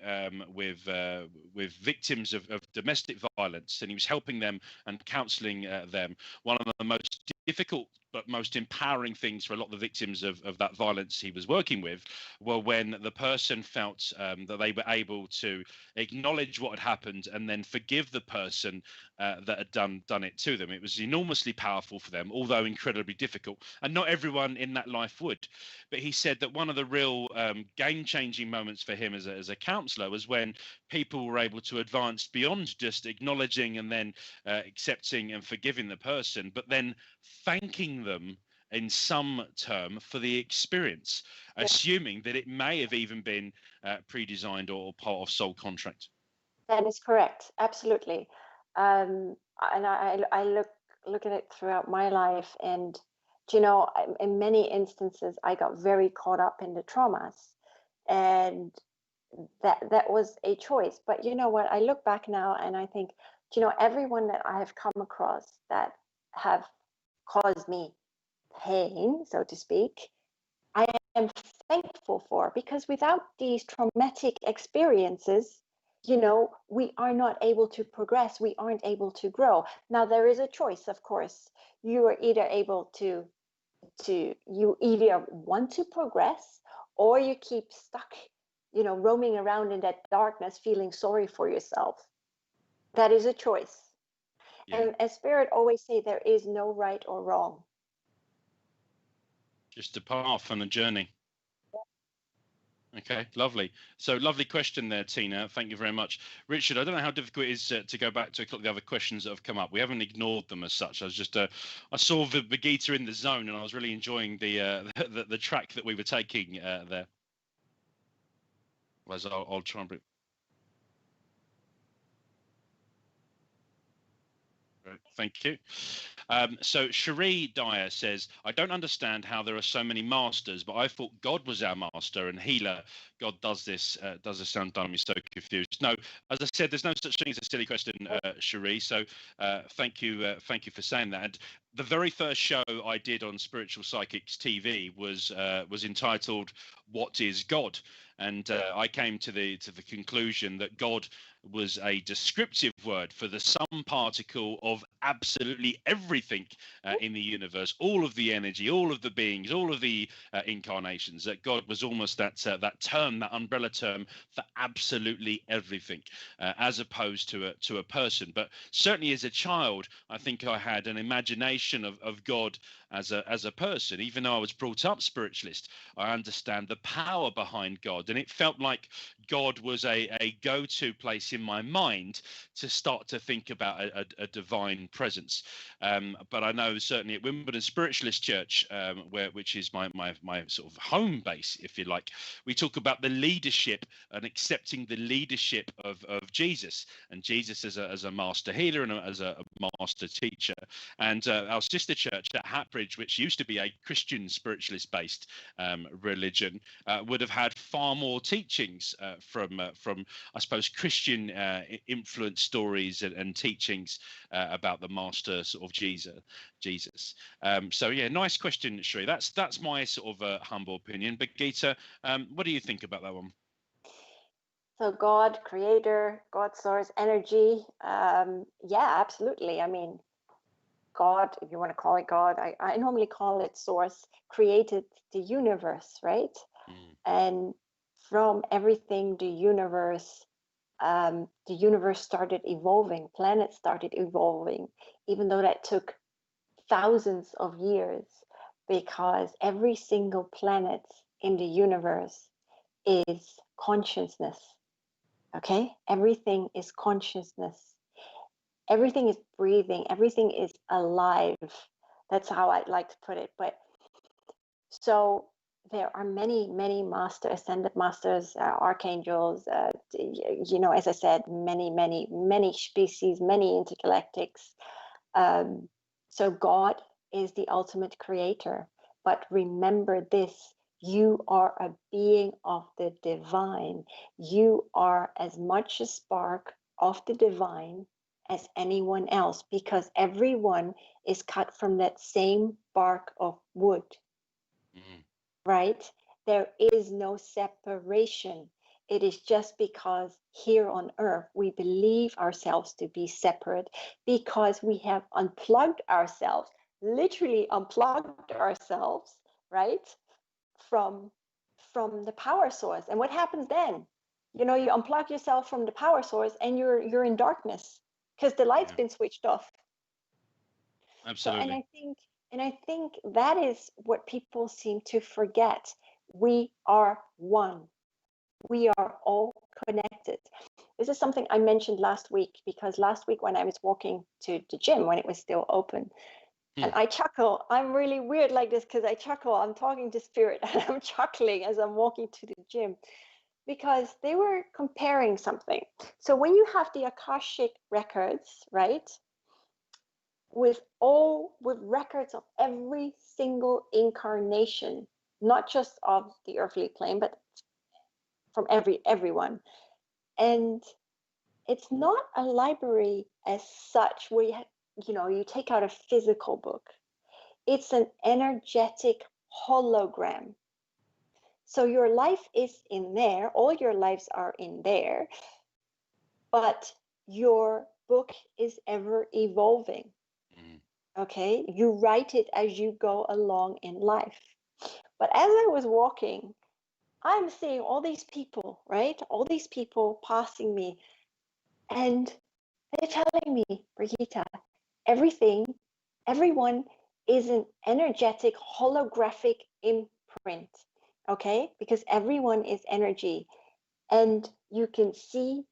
with victims of domestic violence, and he was helping them and counselling them, one of the most difficult but most empowering things for a lot of the victims of that violence he was working with were when the person felt that they were able to acknowledge what had happened and then forgive the person that had done it to them. It was enormously powerful for them, although incredibly difficult, and not everyone in that life would. But he said that one of the real game-changing moments for him as a counsellor was when people were able to advance beyond just acknowledging and then accepting and forgiving the person, but then thanking them in some term for the experience, assuming that it may have even been pre-designed or part of soul contract. That is correct, absolutely. And I look at it throughout my life, and you know, in many instances, I got very caught up in the traumas, and that was a choice. But you know what? I look back now and I think, you know, everyone that I have come across that have caused me pain, so to speak, I am thankful for, because without these traumatic experiences, you know, we are not able to progress. We aren't able to grow. Now, there is a choice, of course. You are either able you either want to progress, or you keep stuck, you know, roaming around in that darkness, feeling sorry for yourself. That is a choice. Yeah. And as Spirit always say, there is no right or wrong. Just a path and a journey. Okay, lovely. So lovely question there, Tina. Thank you very much. Richard, I don't know how difficult it is to go back to a couple of the other questions that have come up. We haven't ignored them as such. I saw the Birgitta in the zone, and I was really enjoying the track that we were taking there. As I'll try and bring. Thank you. So Cherie Dyer says, I don't understand how there are so many masters, but I thought God was our master and healer. God does this sound dumb? You're so confused. No, as I said, there's no such thing as a silly question, Cherie. So thank you for saying that. And the very first show I did on Spiritual Psychics TV was entitled "What is God?" And I came to the conclusion that God was a descriptive word for the sum particle of absolutely everything in the universe, all of the energy, all of the beings, all of the incarnations. That God was almost that term, that umbrella term for absolutely everything, as opposed to a person. But certainly as a child, I think I had an imagination of God as a person. Even though I was brought up spiritualist, I understand the power behind God, and it felt like God was a go-to place in my mind to start to think about a divine presence. But I know certainly at Wimbledon Spiritualist Church, which is my sort of home base, if you like, we talk about the leadership and accepting the leadership of Jesus, and Jesus as a master healer and as a master teacher. And our sister church at Hatbridge Bridge, which used to be a Christian spiritualist-based religion, would have had far more teachings from I suppose Christian influenced stories and teachings about the master sort of Jesus. So yeah, nice question, Shri. That's my sort of humble opinion. But Gita, what do you think about that one? So God, creator, God source, energy. Yeah, absolutely. I mean, God, if you want to call it God, I normally call it source, created the universe, right? And from everything, the universe started evolving, planets started evolving, even though that took thousands of years, because every single planet in the universe is consciousness. Okay? Everything is consciousness. Everything is breathing. Everything is alive. That's how I'd like to put it. But so there are many, many ascended masters, archangels, as I said, many species, many intergalactics. So God is the ultimate creator. But remember this, you are a being of the divine. You are as much a spark of the divine as anyone else, because everyone is cut from that same bark of wood. Right? There is no separation. It is just because here on earth we believe ourselves to be separate, because we have unplugged ourselves, literally unplugged ourselves, right? From the power source. And what happens then? You unplug yourself from the power source and you're in darkness because the light's been switched off. Absolutely. So, and I think that is what people seem to forget. We are one. We are all connected. This is something I mentioned last week, because last week when I was walking to the gym, when it was still open, and I chuckle. I'm really weird like this because I chuckle. I'm talking to spirit and I'm chuckling as I'm walking to the gym, because they were comparing something. So when you have the Akashic records, right? With records of every single incarnation, not just of the earthly plane, but from everyone. And it's not a library as such where you take out a physical book. It's an energetic hologram. So your life is in there, all your lives are in there, but your book is ever evolving. Okay, you write it as you go along in life. But as I was walking, I'm seeing all these people, right? All these people passing me, and they're telling me, Brigitte, everyone is an energetic holographic imprint, okay? Because everyone is energy, and you can see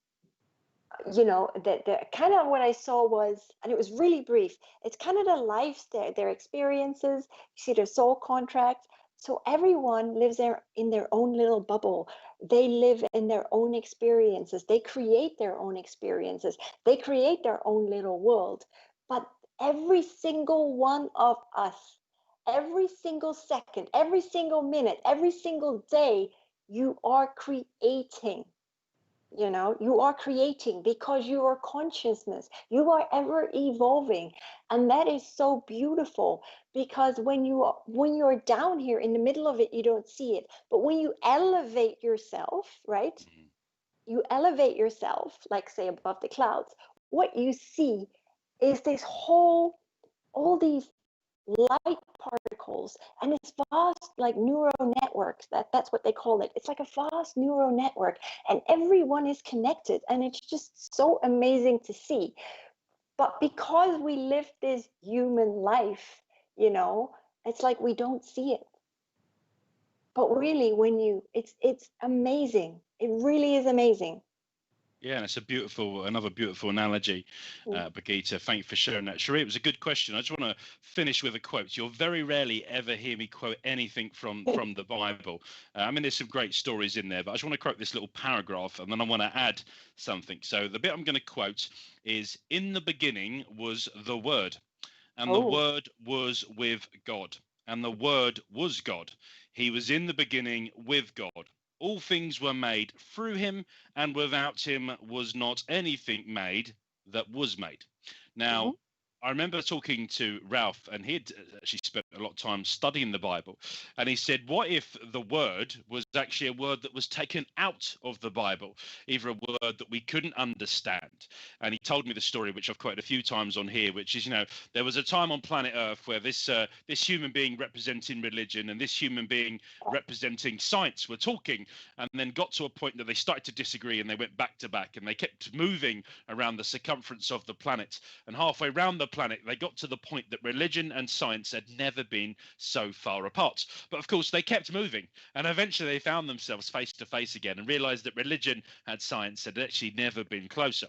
the kind of what I saw was, and it was really brief, it's kind of their lives, their experiences, you see their soul contracts. So everyone lives in their own little bubble. They live in their own experiences. They create their own experiences. They create their own little world. But every single one of us, every single second, every single minute, every single day, you are creating. You are creating, because you are consciousness. You are ever evolving. And that is so beautiful, because when you're down here in the middle of it, you don't see it. But when you elevate yourself, right? You elevate yourself, like say above the clouds, what you see is all these light particles, and it's vast, like neural networks. That's what they call it. It's like a vast neural network, and everyone is connected, and it's just so amazing to see. But because we live this human life, it's like we don't see it. But really, it's amazing. It really is amazing. Yeah, and it's another beautiful analogy, Brigitte. Thank you for sharing that. Cherie, it was a good question. I just want to finish with a quote. You'll very rarely ever hear me quote anything from the Bible. I mean, there's some great stories in there, but I just want to quote this little paragraph, and then I want to add something. So the bit I'm going to quote is, "In the beginning was the Word, and the Oh. Word was with God, and the Word was God. He was in the beginning with God. All things were made through him, and without him was not anything made that was made. Now, Mhm. I remember talking to Ralph, and he'd actually spent a lot of time studying the Bible. And he said, what if the word was actually a word that was taken out of the Bible, either a word that we couldn't understand? And he told me the story, which I've quoted a few times on here, which is, there was a time on planet Earth where this human being representing religion and this human being representing science were talking, and then got to a point that they started to disagree, and they went back to back, and they kept moving around the circumference of the planet. And halfway around the planet, they got to the point that religion and science had never been so far apart. But of course, they kept moving, and eventually they found themselves face to face again and realized that religion and science had actually never been closer.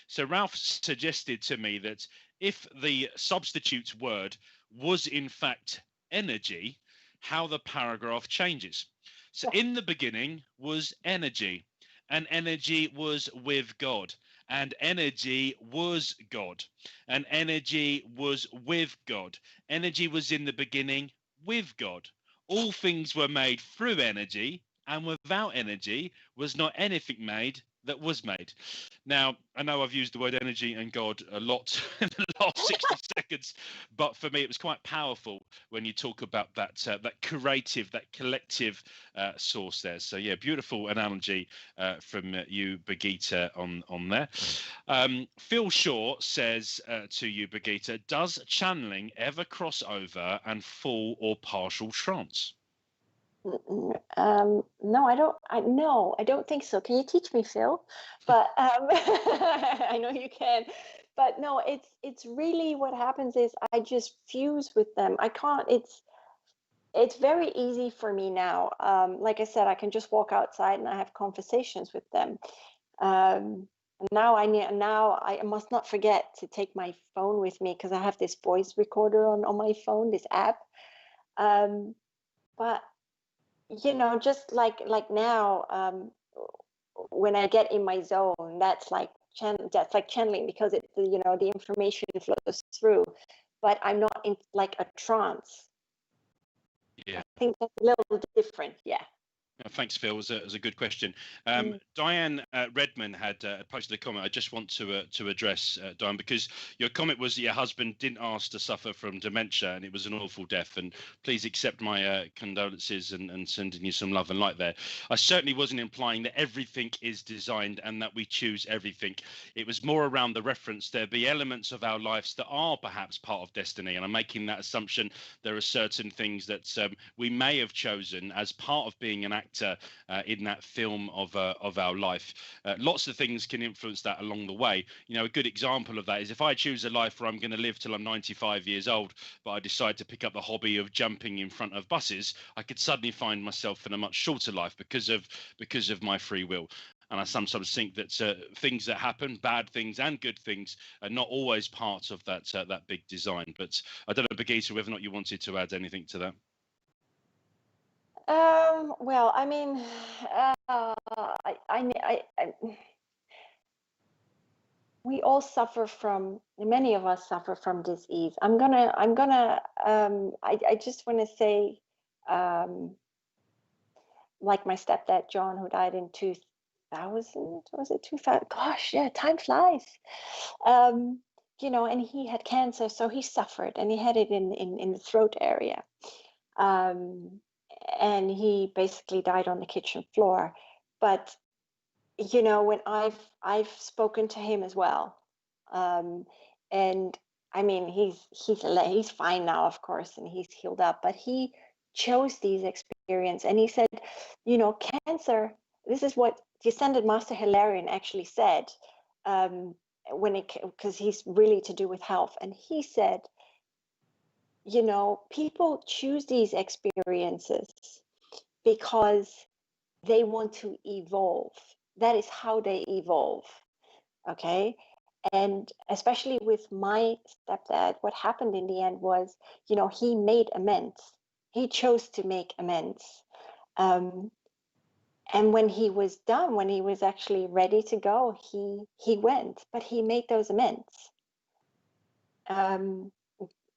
So Ralph suggested to me that if the substitute word was in fact energy, how the paragraph changes. So in the beginning was energy, and energy was with God, and energy was God, and energy was with God. Energy was in the beginning with God. All things were made through energy, and without energy was not anything made that was made. Now, I know I've used the word energy and God a lot in the last 60 seconds, but for me, it was quite powerful when you talk about that creative, that collective source there. So, yeah, beautiful analogy from you, Birgitta, on there. Phil Shaw says to you, Birgitta, does channeling ever cross over and full or partial trance? No, I don't. No, I don't think so. Can you teach me, Phil? But I know you can. But no, it's really what happens is I just fuse with them. I can't. It's very easy for me now. Like I said, I can just walk outside and I have conversations with them. Now I must not forget to take my phone with me because I have this voice recorder on my phone, this app. But just like now, when I get in my zone, that's like channeling because the information flows through, but I'm not in like a trance. Yeah. I think that's a little different. Yeah. Thanks, Phil. It was a good question. Mm. Diane Redman had posted a comment. I just want to address, Diane, because your comment was that your husband didn't ask to suffer from dementia and it was an awful death. And please accept my condolences and sending you some love and light there. I certainly wasn't implying that everything is designed and that we choose everything. It was more around the reference. There be elements of our lives that are perhaps part of destiny. And I'm making that assumption. There are certain things that we may have chosen as part of being an actor in that film of our life. Lots of things can influence that along the way. A good example of that is if I choose a life where I'm going to live till I'm 95 years old, but I decide to pick up the hobby of jumping in front of buses, I could suddenly find myself in a much shorter life because of my free will. And I sometimes think that things that happen, bad things and good things, are not always part of that big design. But I don't know, Birgitta, whether or not you wanted to add anything to that. Well, I mean, we all suffer from, many of us suffer from disease. I just want to say, like my stepdad, John, who died in 2000, was it 2000? Gosh, yeah, time flies. And he had cancer, so he suffered, and he had it in the throat area. And he basically died on the kitchen floor. But when I've spoken to him as well, and I mean he's fine now, of course, and he's healed up. But he chose these experiences, and he said, cancer. This is what the Ascended Master Hilarion actually said, because he's really to do with health, and he said, people choose these experiences because they want to evolve. That is how they evolve. Okay. And especially with my stepdad, what happened in the end was, he made amends. He chose to make amends. And when he was done, when he was actually ready to go, he went, but he made those amends.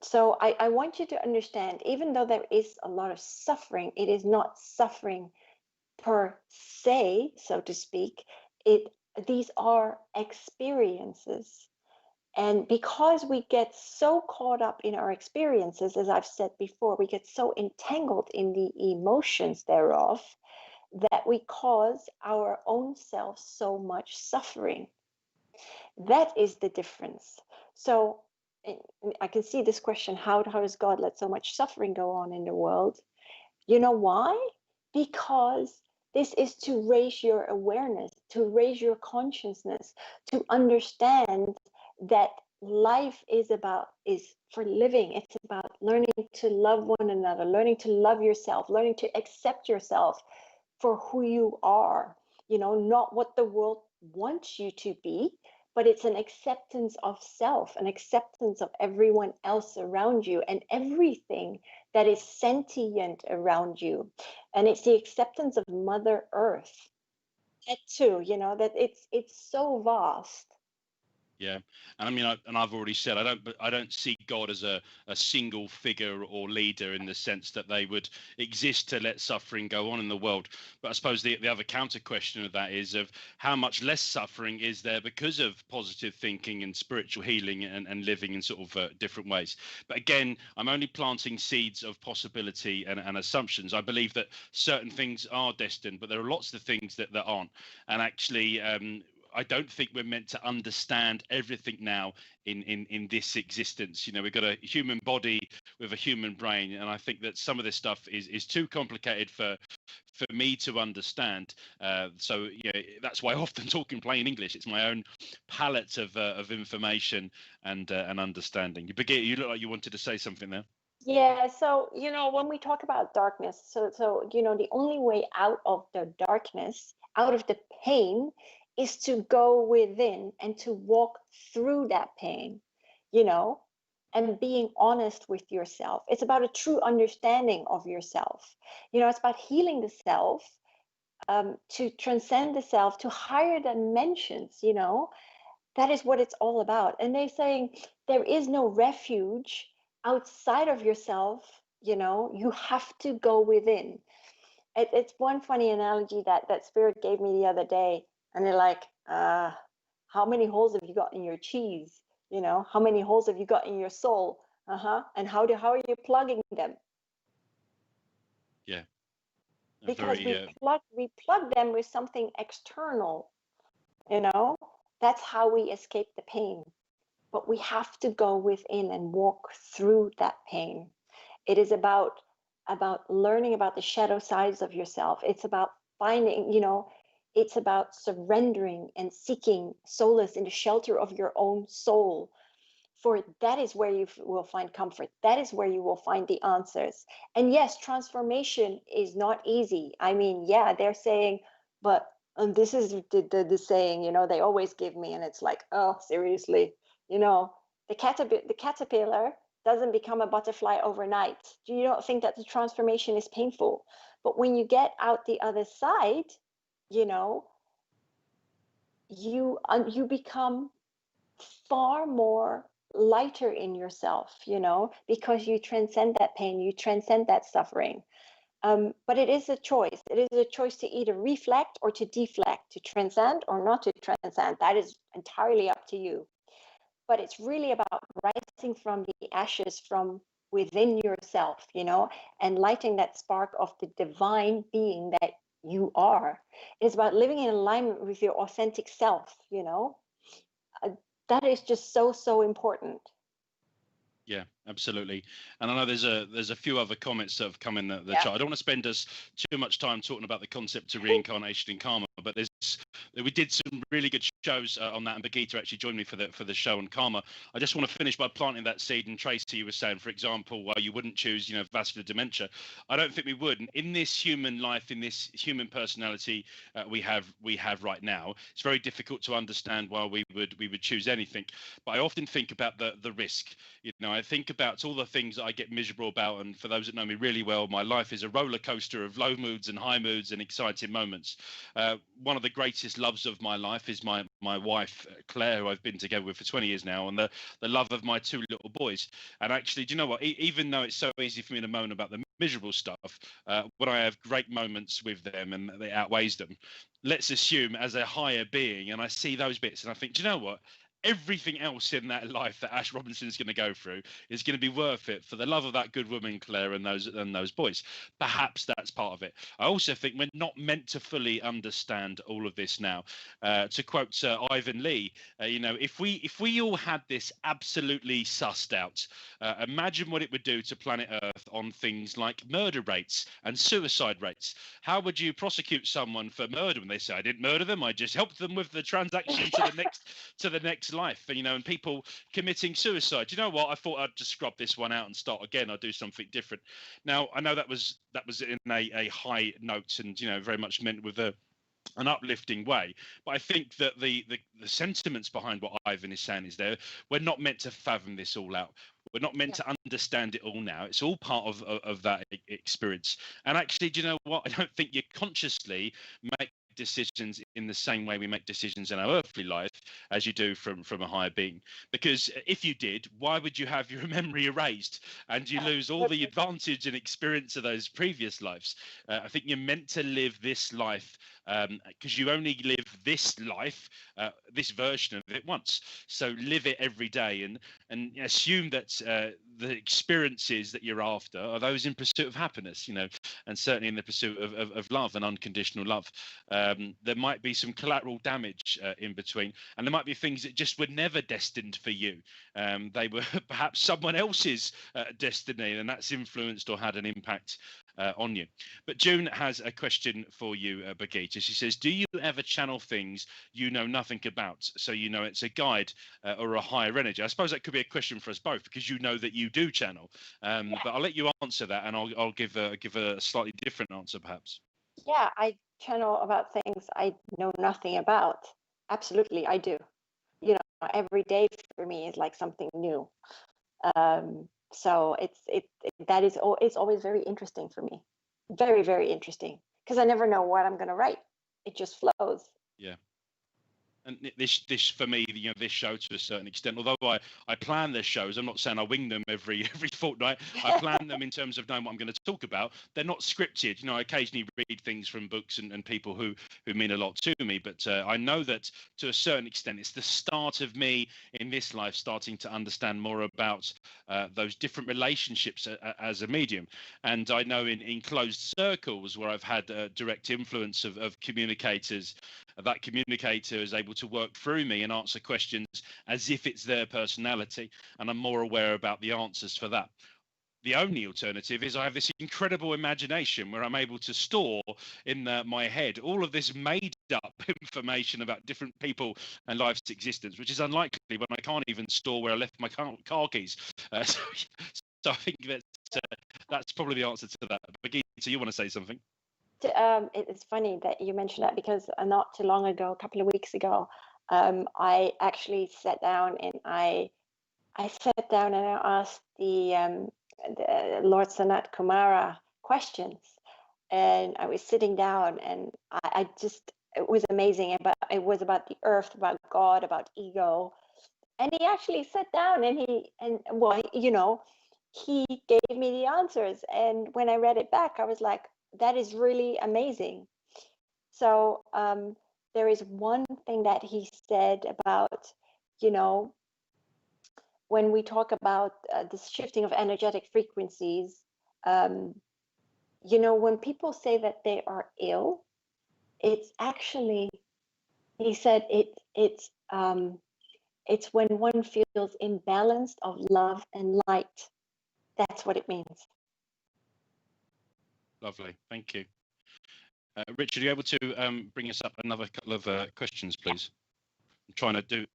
So I want you to understand, even though there is a lot of suffering, it is not suffering per se, so to speak. These are experiences. And because we get so caught up in our experiences, as I've said before, we get so entangled in the emotions thereof that we cause our own self so much suffering. That is the difference. So I can see this question, how does God let so much suffering go on in the world? You know why? Because this is to raise your awareness, to raise your consciousness, to understand that life is for living. It's about learning to love one another, learning to love yourself, learning to accept yourself for who you are, not what the world wants you to be, but it's an acceptance of self, an acceptance of everyone else around you and everything that is sentient around you. And it's the acceptance of Mother Earth. That too, that it's so vast. Yeah, and I mean, I've already said I don't see God as a single figure or leader in the sense that they would exist to let suffering go on in the world. But I suppose the other counter question of that is of how much less suffering is there because of positive thinking and spiritual healing and living in sort of different ways. But again, I'm only planting seeds of possibility and assumptions. I believe that certain things are destined, but there are lots of things that aren't. And actually, I don't think we're meant to understand everything now in this existence. We've got a human body with a human brain, and I think that some of this stuff is too complicated for me to understand. So that's why I often talk in plain English. It's my own palette of information and understanding. Birgitte, you look like you wanted to say something there. Yeah, so when we talk about darkness, so the only way out of the darkness, out of the pain, is to go within and to walk through that pain, and being honest with yourself. It's about a true understanding of yourself. It's about healing the self, to transcend the self to higher dimensions. That is what it's all about. And they're saying there is no refuge outside of yourself. You have to go within. It's one funny analogy that Spirit gave me the other day, and they're like, how many holes have you got in your cheese? How many holes have you got in your soul? And how are you plugging them? Yeah, Because very. we plug them with something external. That's how we escape the pain. But we have to go within and walk through that pain. It is about learning about the shadow sides of yourself. It's about finding, it's about surrendering and seeking solace in the shelter of your own soul. For that is where you will find comfort. That is where you will find the answers. And yes, transformation is not easy. I mean, yeah, they're saying, but this is the saying, they always give me, and it's like, oh, seriously, the caterpillar doesn't become a butterfly overnight. Do you not think that the transformation is painful? But when you get out the other side, you become far more lighter in yourself, because you transcend that pain, you transcend that suffering. But it is a choice. It is a choice to either reflect or to deflect, to transcend or not to transcend. That is entirely up to you. But it's really about rising from the ashes from within yourself, and lighting that spark of the divine being that you are. It's about living in alignment with your authentic self, that is just so important. Yeah, absolutely. And I know there's a few other comments that have come in the Yeah. chat. I don't want to spend us too much time talking about the concept of reincarnation in karma, but we did some really good shows on that, and Birgitte actually joined me for the show on karma. I just want to finish by planting that seed. And Tracy was saying, for example, why you wouldn't choose, vascular dementia. I don't think we would. And in this human life, in this human personality we have right now, it's very difficult to understand why we would choose anything. But I often think about the risk. You know, I think about all the things that I get miserable about, and for those that know me really well, my life is a roller coaster of low moods and high moods and exciting moments. One of the greatest loves of my life is my wife Claire, who I've been together with for 20 years now, and the love of my two little boys. And actually, do you know what? Even though it's so easy for me to moan about the miserable stuff, when I have great moments with them and it outweighs them, let's assume as a higher being, and I see those bits and I think, do you know what? Everything else in that life that Ash Robinson is going to go through is going to be worth it for the love of that good woman Claire and those boys. Perhaps that's part of it. I also think we're not meant to fully understand all of this now. To quote Ivan Lee, you know, if we all had this absolutely sussed out, imagine what it would do to planet Earth on things like murder rates and suicide rates. How would you prosecute someone for murder when they say, I didn't murder them, I just helped them with the transaction to the next life? And you know, and people committing suicide. You know what? I thought I'd just scrub this one out and start again. I'll do something different. Now I know that was in a high note, and you know, very much meant with an uplifting way, but I think that the sentiments behind what Ivan is saying is there. We're not meant to fathom this all out. We're not meant to understand it all now. It's all part of that experience. And actually, do you know what? I don't think you consciously make decisions in the same way we make decisions in our earthly life as you do from a higher being. Because if you did, why would you have your memory erased and you lose all the advantage and experience of those previous lives? I think you're meant to live this life because you only live this life, this version of it once. So live it every day and assume that the experiences that you're after are those in pursuit of happiness, you know, and certainly in the pursuit of love and unconditional love. There might be some collateral damage in between, and there might be things that just were never destined for you. They were perhaps someone else's destiny, and that's influenced or had an impact on you. But June has a question for you, Birgitta. She says, do you ever channel things you know nothing about? So you know it's a guide or a higher energy. I suppose that could be a question for us both, because you know that you do channel. But I'll let you answer that, and I'll give a slightly different answer, perhaps. Yeah, I channel about things I know nothing about. Absolutely, I do. You know, every day for me is like something new. So it's always very interesting for me. Very, very interesting, because I never know what I'm going to write. It just flows. Yeah. And this for me, you know, this show to a certain extent, although I plan their shows, I'm not saying I wing them every fortnight. I plan them in terms of knowing what I'm going to talk about. They're not scripted. You know, I occasionally read things from books and people who mean a lot to me, but I know that to a certain extent, it's the start of me in this life starting to understand more about those different relationships as a medium. And I know in closed circles where I've had direct influence of communicators, that communicator is able to work through me and answer questions as if it's their personality, and I'm more aware about the answers for that. The only alternative is I have this incredible imagination where I'm able to store in my head all of this made up information about different people and life's existence, which is unlikely when I can't even store where I left my car keys. So I think that's probably the answer to that. Birgitta, you want to say something? It's funny that you mentioned that, because not too long ago, a couple of weeks ago, I actually sat down and I asked the Lord Sanat Kumara questions, and I was sitting down and I just, it was amazing. It was about the earth, about God, about ego, and he actually sat down and well, you know, he gave me the answers, and when I read it back, I was like, that is really amazing. So there is one thing that he said about, you know, when we talk about this shifting of energetic frequencies, you know, when people say that they are ill, it's actually, he said, it's when one feels imbalanced of love and light. That's what it means. Lovely, thank you. Richard, are you able to bring us up another couple of questions, please? I'm trying to do.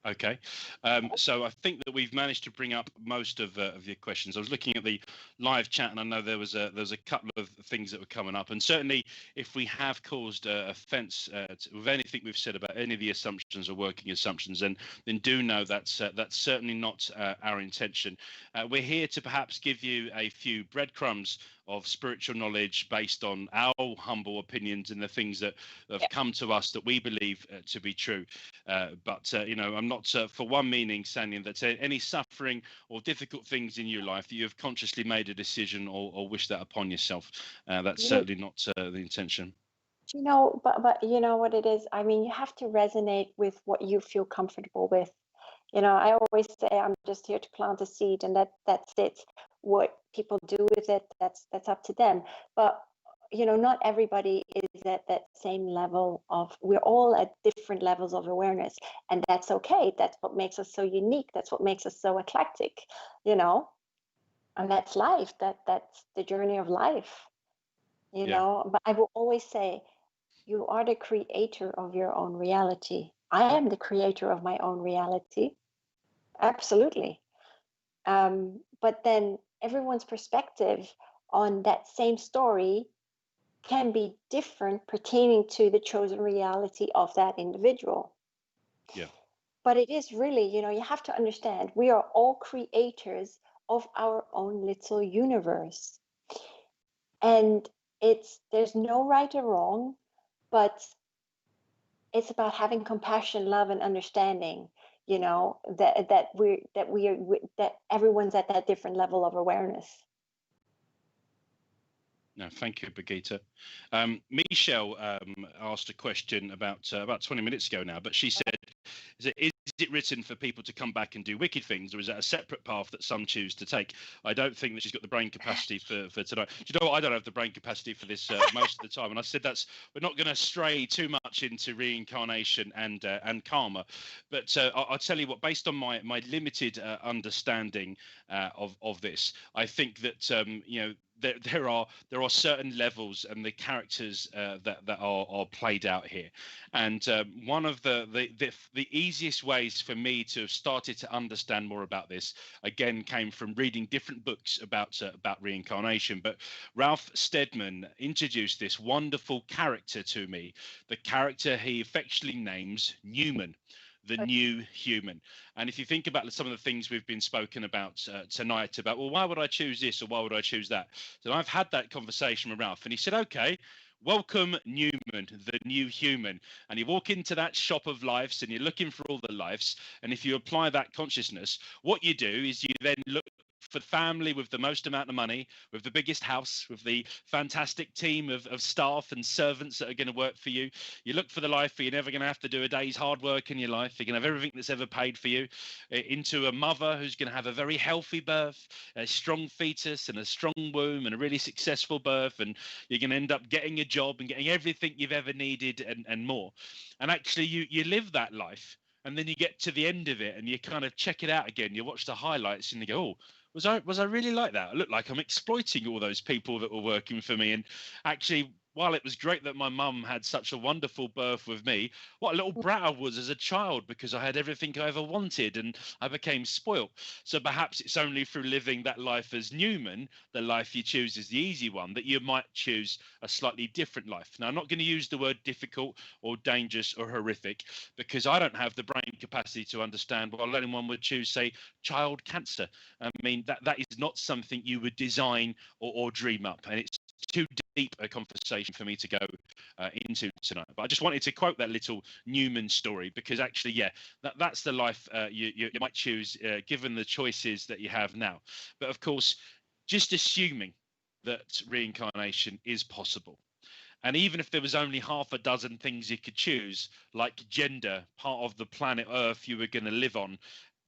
Okay, so I think that we've managed to bring up most of your questions. I was looking at the live chat, and I know there was a couple of things that were coming up, and certainly if we have caused offence with anything we've said about any of the assumptions or working assumptions, then do know that's certainly not our intention. We're here to perhaps give you a few breadcrumbs of spiritual knowledge based on our humble opinions and the things that have come to us that we believe to be true. But I'm not for one meaning saying that any suffering or difficult things in your life that you have consciously made a decision or wish that upon yourself. That's certainly not the intention. But you know what it is? I mean, you have to resonate with what you feel comfortable with. I always say I'm just here to plant a seed, and that's it. What people do with it, that's up to them. But not everybody is at that same level of. We're all at different levels of awareness, and that's okay. That's what makes us so unique. That's what makes us so eclectic. And that's life. That's the journey of life. But I will always say, you are the creator of your own reality. I am the creator of my own reality. Absolutely. But then everyone's perspective on that same story can be different pertaining to the chosen reality of that individual. Yeah. But it is really, you have to understand, we are all creators of our own little universe. And there's no right or wrong, but it's about having compassion, love, and understanding. That everyone's at that different level of awareness. No, thank you, Brigitte. Michelle asked a question about 20 minutes ago now, but she said, is it written for people to come back and do wicked things, or is that a separate path that some choose to take? I don't think that she's got the brain capacity for tonight. Do you know what? I don't have the brain capacity for this most of the time. And I said we're not going to stray too much into reincarnation and karma. But I'll tell you what, based on my limited understanding of this, I think that there are certain levels and the characters that are played out here, and one of the easiest ways for me to have started to understand more about this again came from reading different books about reincarnation. But Ralph Steadman introduced this wonderful character to me, the character he affectionately names Newman, the new human. And if you think about some of the things we've been spoken about tonight about, well, why would I choose this or why would I choose that? So I've had that conversation with Ralph, and he said, okay, welcome Newman, the new human. And you walk into that shop of lives and you're looking for all the lives. And if you apply that consciousness, what you do is you then look for the family with the most amount of money, with the biggest house, with the fantastic team of staff and servants that are going to work for you. You look for the life where you're never going to have to do a day's hard work in your life. You're going to have everything that's ever paid for you, into a mother who's going to have a very healthy birth, a strong fetus and a strong womb and a really successful birth. And you're going to end up getting a job and getting everything you've ever needed and more. And actually you live that life. And then you get to the end of it and you kind of check it out again. You watch the highlights and you go, oh, was I really like that? I look like I'm exploiting all those people that were working for me. And actually, while it was great that my mum had such a wonderful birth with me, what a little brat I was as a child, because I had everything I ever wanted and I became spoilt. So perhaps it's only through living that life as Newman, the life you choose is the easy one, that you might choose a slightly different life. Now, I'm not going to use the word difficult or dangerous or horrific, because I don't have the brain capacity to understand why anyone would choose, say, child cancer. I mean, that is not something you would design or dream up. And it's too deep a conversation for me to go into tonight. But I just wanted to quote that little Newman story, because actually, yeah, that's the life you might choose given the choices that you have now. But of course, just assuming that reincarnation is possible. And even if there was only half a dozen things you could choose, like gender, part of the planet Earth you were going to live on,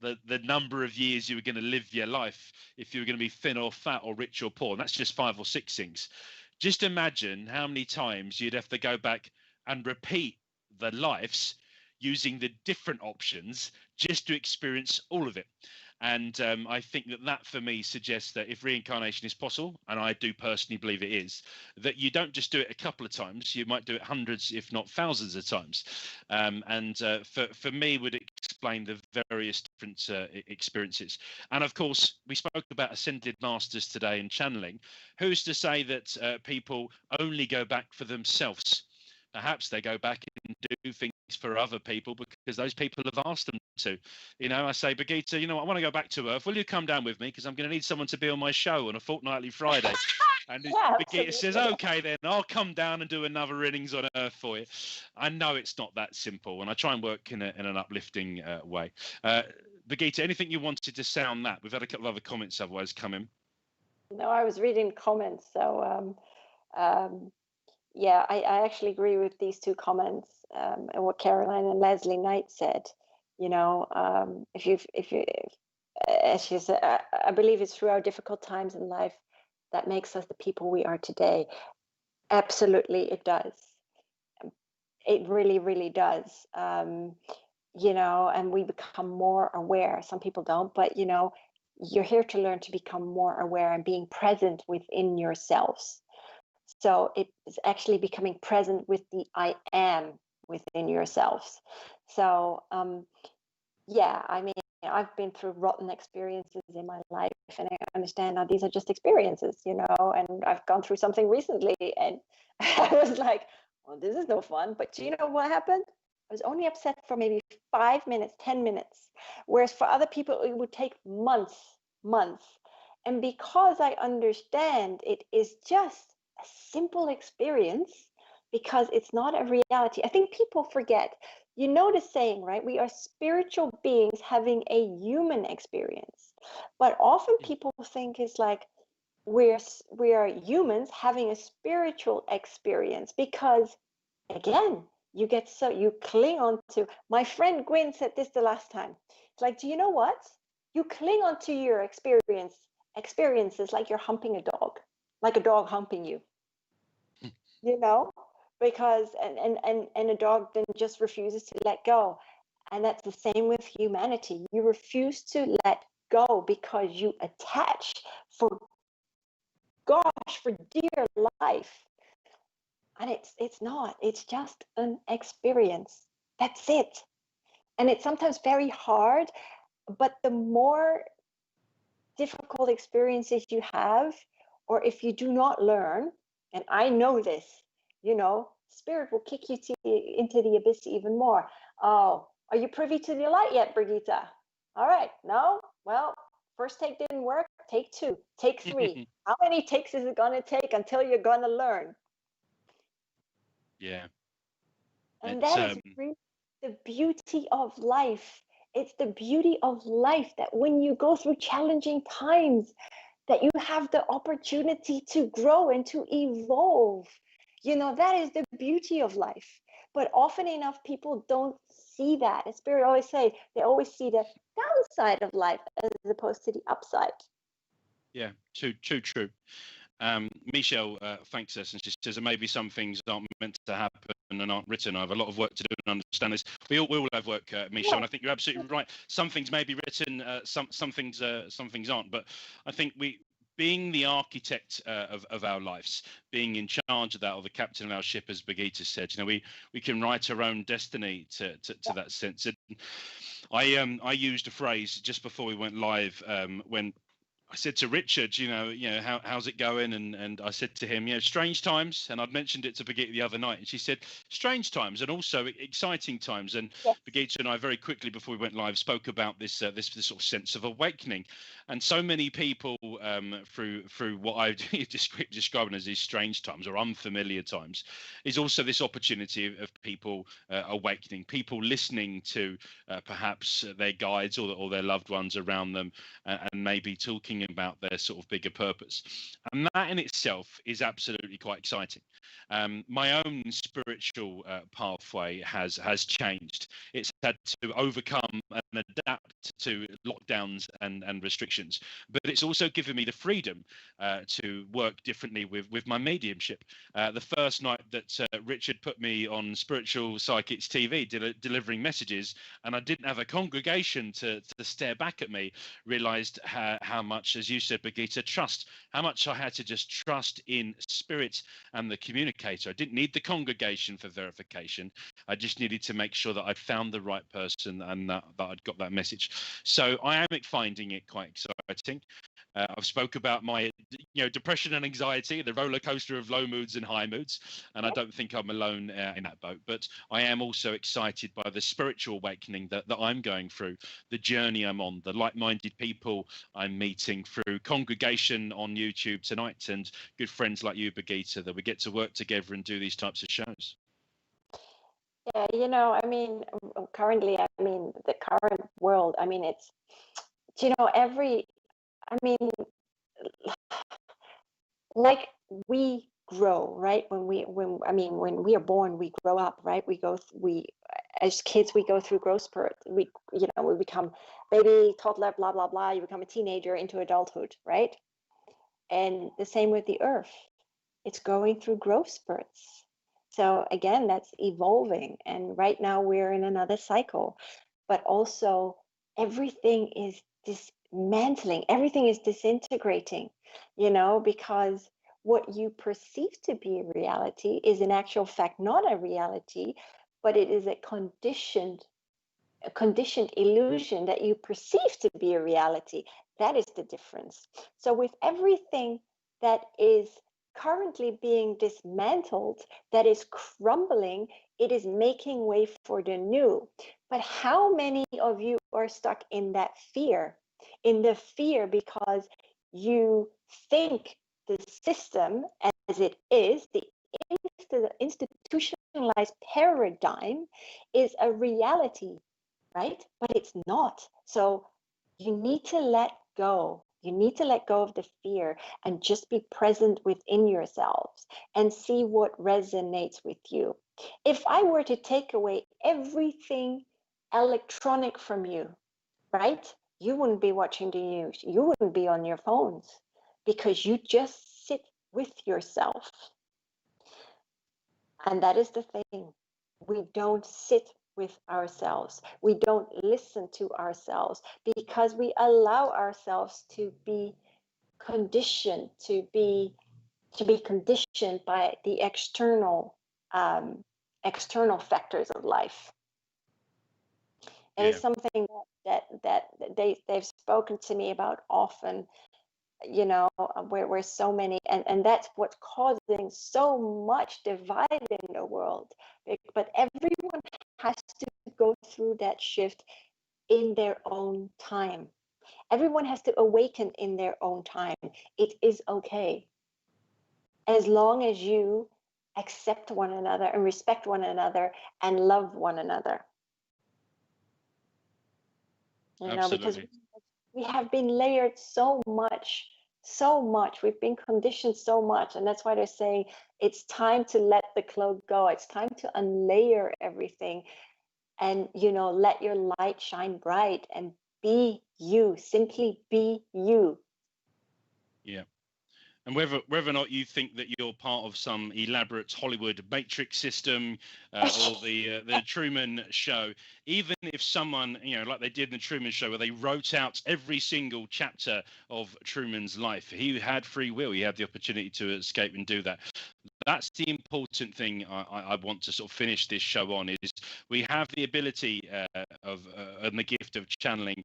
the number of years you were going to live your life, if you were going to be thin or fat or rich or poor, and that's just 5 or 6 things. Just imagine how many times you'd have to go back and repeat the lives using the different options just to experience all of it. And I think that for me suggests that if reincarnation is possible, and I do personally believe it is, that you don't just do it a couple of times, you might do it hundreds, if not thousands of times. For me, would explain the various different experiences. And of course, we spoke about ascended masters today in channeling. Who's to say that people only go back for themselves? Perhaps they go back and do things for other people because those people have asked them to. You know, I say, Brigitte, you know, I want to go back to Earth. Will you come down with me? Because I'm going to need someone to be on my show on a fortnightly Friday. And Yeah, Brigitte says, okay, then I'll come down and do another innings on Earth for you. I know it's not that simple, and I try and work in an uplifting way. Brigitte, anything you wanted to say on that? We've had a couple of other comments otherwise come in. No, I was reading comments. So, yeah, I actually agree with these two comments and what Caroline and Leslie Knight said. You know, as she said, I believe it's through our difficult times in life that makes us the people we are today. Absolutely, it does. It really, really does. You know, and we become more aware. Some people don't, but you know, you're here to learn to become more aware and being present within yourselves. So it is actually becoming present with the I am within yourselves. So yeah, I mean, I've been through rotten experiences in my life, and I understand now these are just experiences, you know, and I've gone through something recently, and I was like, well, this is no fun. But you know what happened? I was only upset for maybe 5 minutes, 10 minutes, whereas for other people, it would take months, months. And because I understand it is just a simple experience, because it's not a reality. I think people forget. You know the saying, right? We are spiritual beings having a human experience. But often people think it's like we are humans having a spiritual experience because, again, you cling on to. My friend Gwyn said this the last time. It's like, do you know what? You cling on to your experiences like you're humping a dog, like a dog humping you. You know, because and a dog then just refuses to let go. And that's the same with humanity. You refuse to let go because you attach for dear life. And it's just an experience. That's it. And it's sometimes very hard, but the more difficult experiences you have, or if you do not learn, and I know this, you know, spirit will kick you into the abyss even more. Oh, are you privy to the light yet, Brigitte? All right, no? Well, first take didn't work, take 2, take 3. How many takes is it going to take until you're going to learn? Yeah. And that is really the beauty of life. It's the beauty of life that when you go through challenging times, that you have the opportunity to grow and to evolve. You know, that is the beauty of life. But often enough, people don't see that. As Spirit always say, they always see the downside of life as opposed to the upside. Yeah, true. Michelle thanks us, and she says that maybe some things aren't meant to happen and aren't written. I have a lot of work to do and understand this. We all have work, Michelle, and I think you're absolutely right. Some things may be written, some things aren't. But I think being the architect of our lives, being in charge of that, or the captain of our ship, as Brigitte said, you know, we can write our own destiny to that sense. And I used a phrase just before we went live when I said to Richard, you know, how's it going? And I said to him, strange times. And I'd mentioned it to Brigitte the other night, and she said, strange times and also exciting times. And yes. Brigitte and I very quickly before we went live spoke about this this sort of sense of awakening. And so many people through what I describing as these strange times or unfamiliar times is also this opportunity of people awakening, people listening to perhaps their guides or their loved ones around them, and maybe talking about their sort of bigger purpose. And that in itself is absolutely quite exciting. My own spiritual pathway has changed. It's had to overcome and adapt to lockdowns and restrictions, but it's also given me the freedom to work differently with my mediumship. The first night that Richard put me on Spiritual Psychics TV delivering messages, and I didn't have a congregation to stare back at me, realized how much much, as you said, Birgitta, trust, how much I had to just trust in spirit and the communicator. I didn't need the congregation for verification. I just needed to make sure that I'd found the right person and that I'd got that message. So I am finding it quite exciting. I've spoke about my, depression and anxiety, the roller coaster of low moods and high moods, and I don't think I'm alone in that boat. But I am also excited by the spiritual awakening that I'm going through, the journey I'm on, the like-minded people I'm meeting through congregation on YouTube tonight, and good friends like you, Birgitta, that we get to work together and do these types of shows. Yeah, currently, the current world, it's, like we grow, right? When we are born, we grow up, right? As kids, we go through growth spurt. We become baby, toddler, blah, blah, blah. You become a teenager into adulthood, right? And the same with the earth. It's going through growth spurts. So again, that's evolving. And right now we're in another cycle, but also everything is dismantling, everything is disintegrating, because what you perceive to be a reality is in actual fact not a reality, but it is a conditioned illusion that you perceive to be a reality. That is the difference. So with everything that is currently being dismantled, that is crumbling, it is making way for the new. But how many of you are stuck in that fear? In the fear because you think the system as it is, the institutionalized paradigm is a reality, right? But it's not. So you need to let go. You need to let go of the fear and just be present within yourselves and see what resonates with you. If I were to take away everything electronic from you, right? You wouldn't be watching the news. You wouldn't be on your phones because you just sit with yourself. And that is the thing. We don't sit with ourselves. We don't listen to ourselves because we allow ourselves to be conditioned, to be conditioned by the external factors of life. And it's something that they've spoken to me about often, where so many, and that's what's causing so much divide in the world. But everyone has to go through that shift in their own time. Everyone has to awaken in their own time. It is okay. As long as you accept one another and respect one another and love one another. Because we have been layered so much. We've been conditioned so much. And that's why they're saying it's time to let the cloak go. It's time to unlayer everything and, let your light shine bright and be you. Simply be you. Yeah. And whether or not you think that you're part of some elaborate Hollywood matrix system or the Truman Show, even if someone, like they did in the Truman Show, where they wrote out every single chapter of Truman's life, he had free will. He had the opportunity to escape and do that. That's the important thing I want to sort of finish this show on, is we have the ability and the gift of channeling.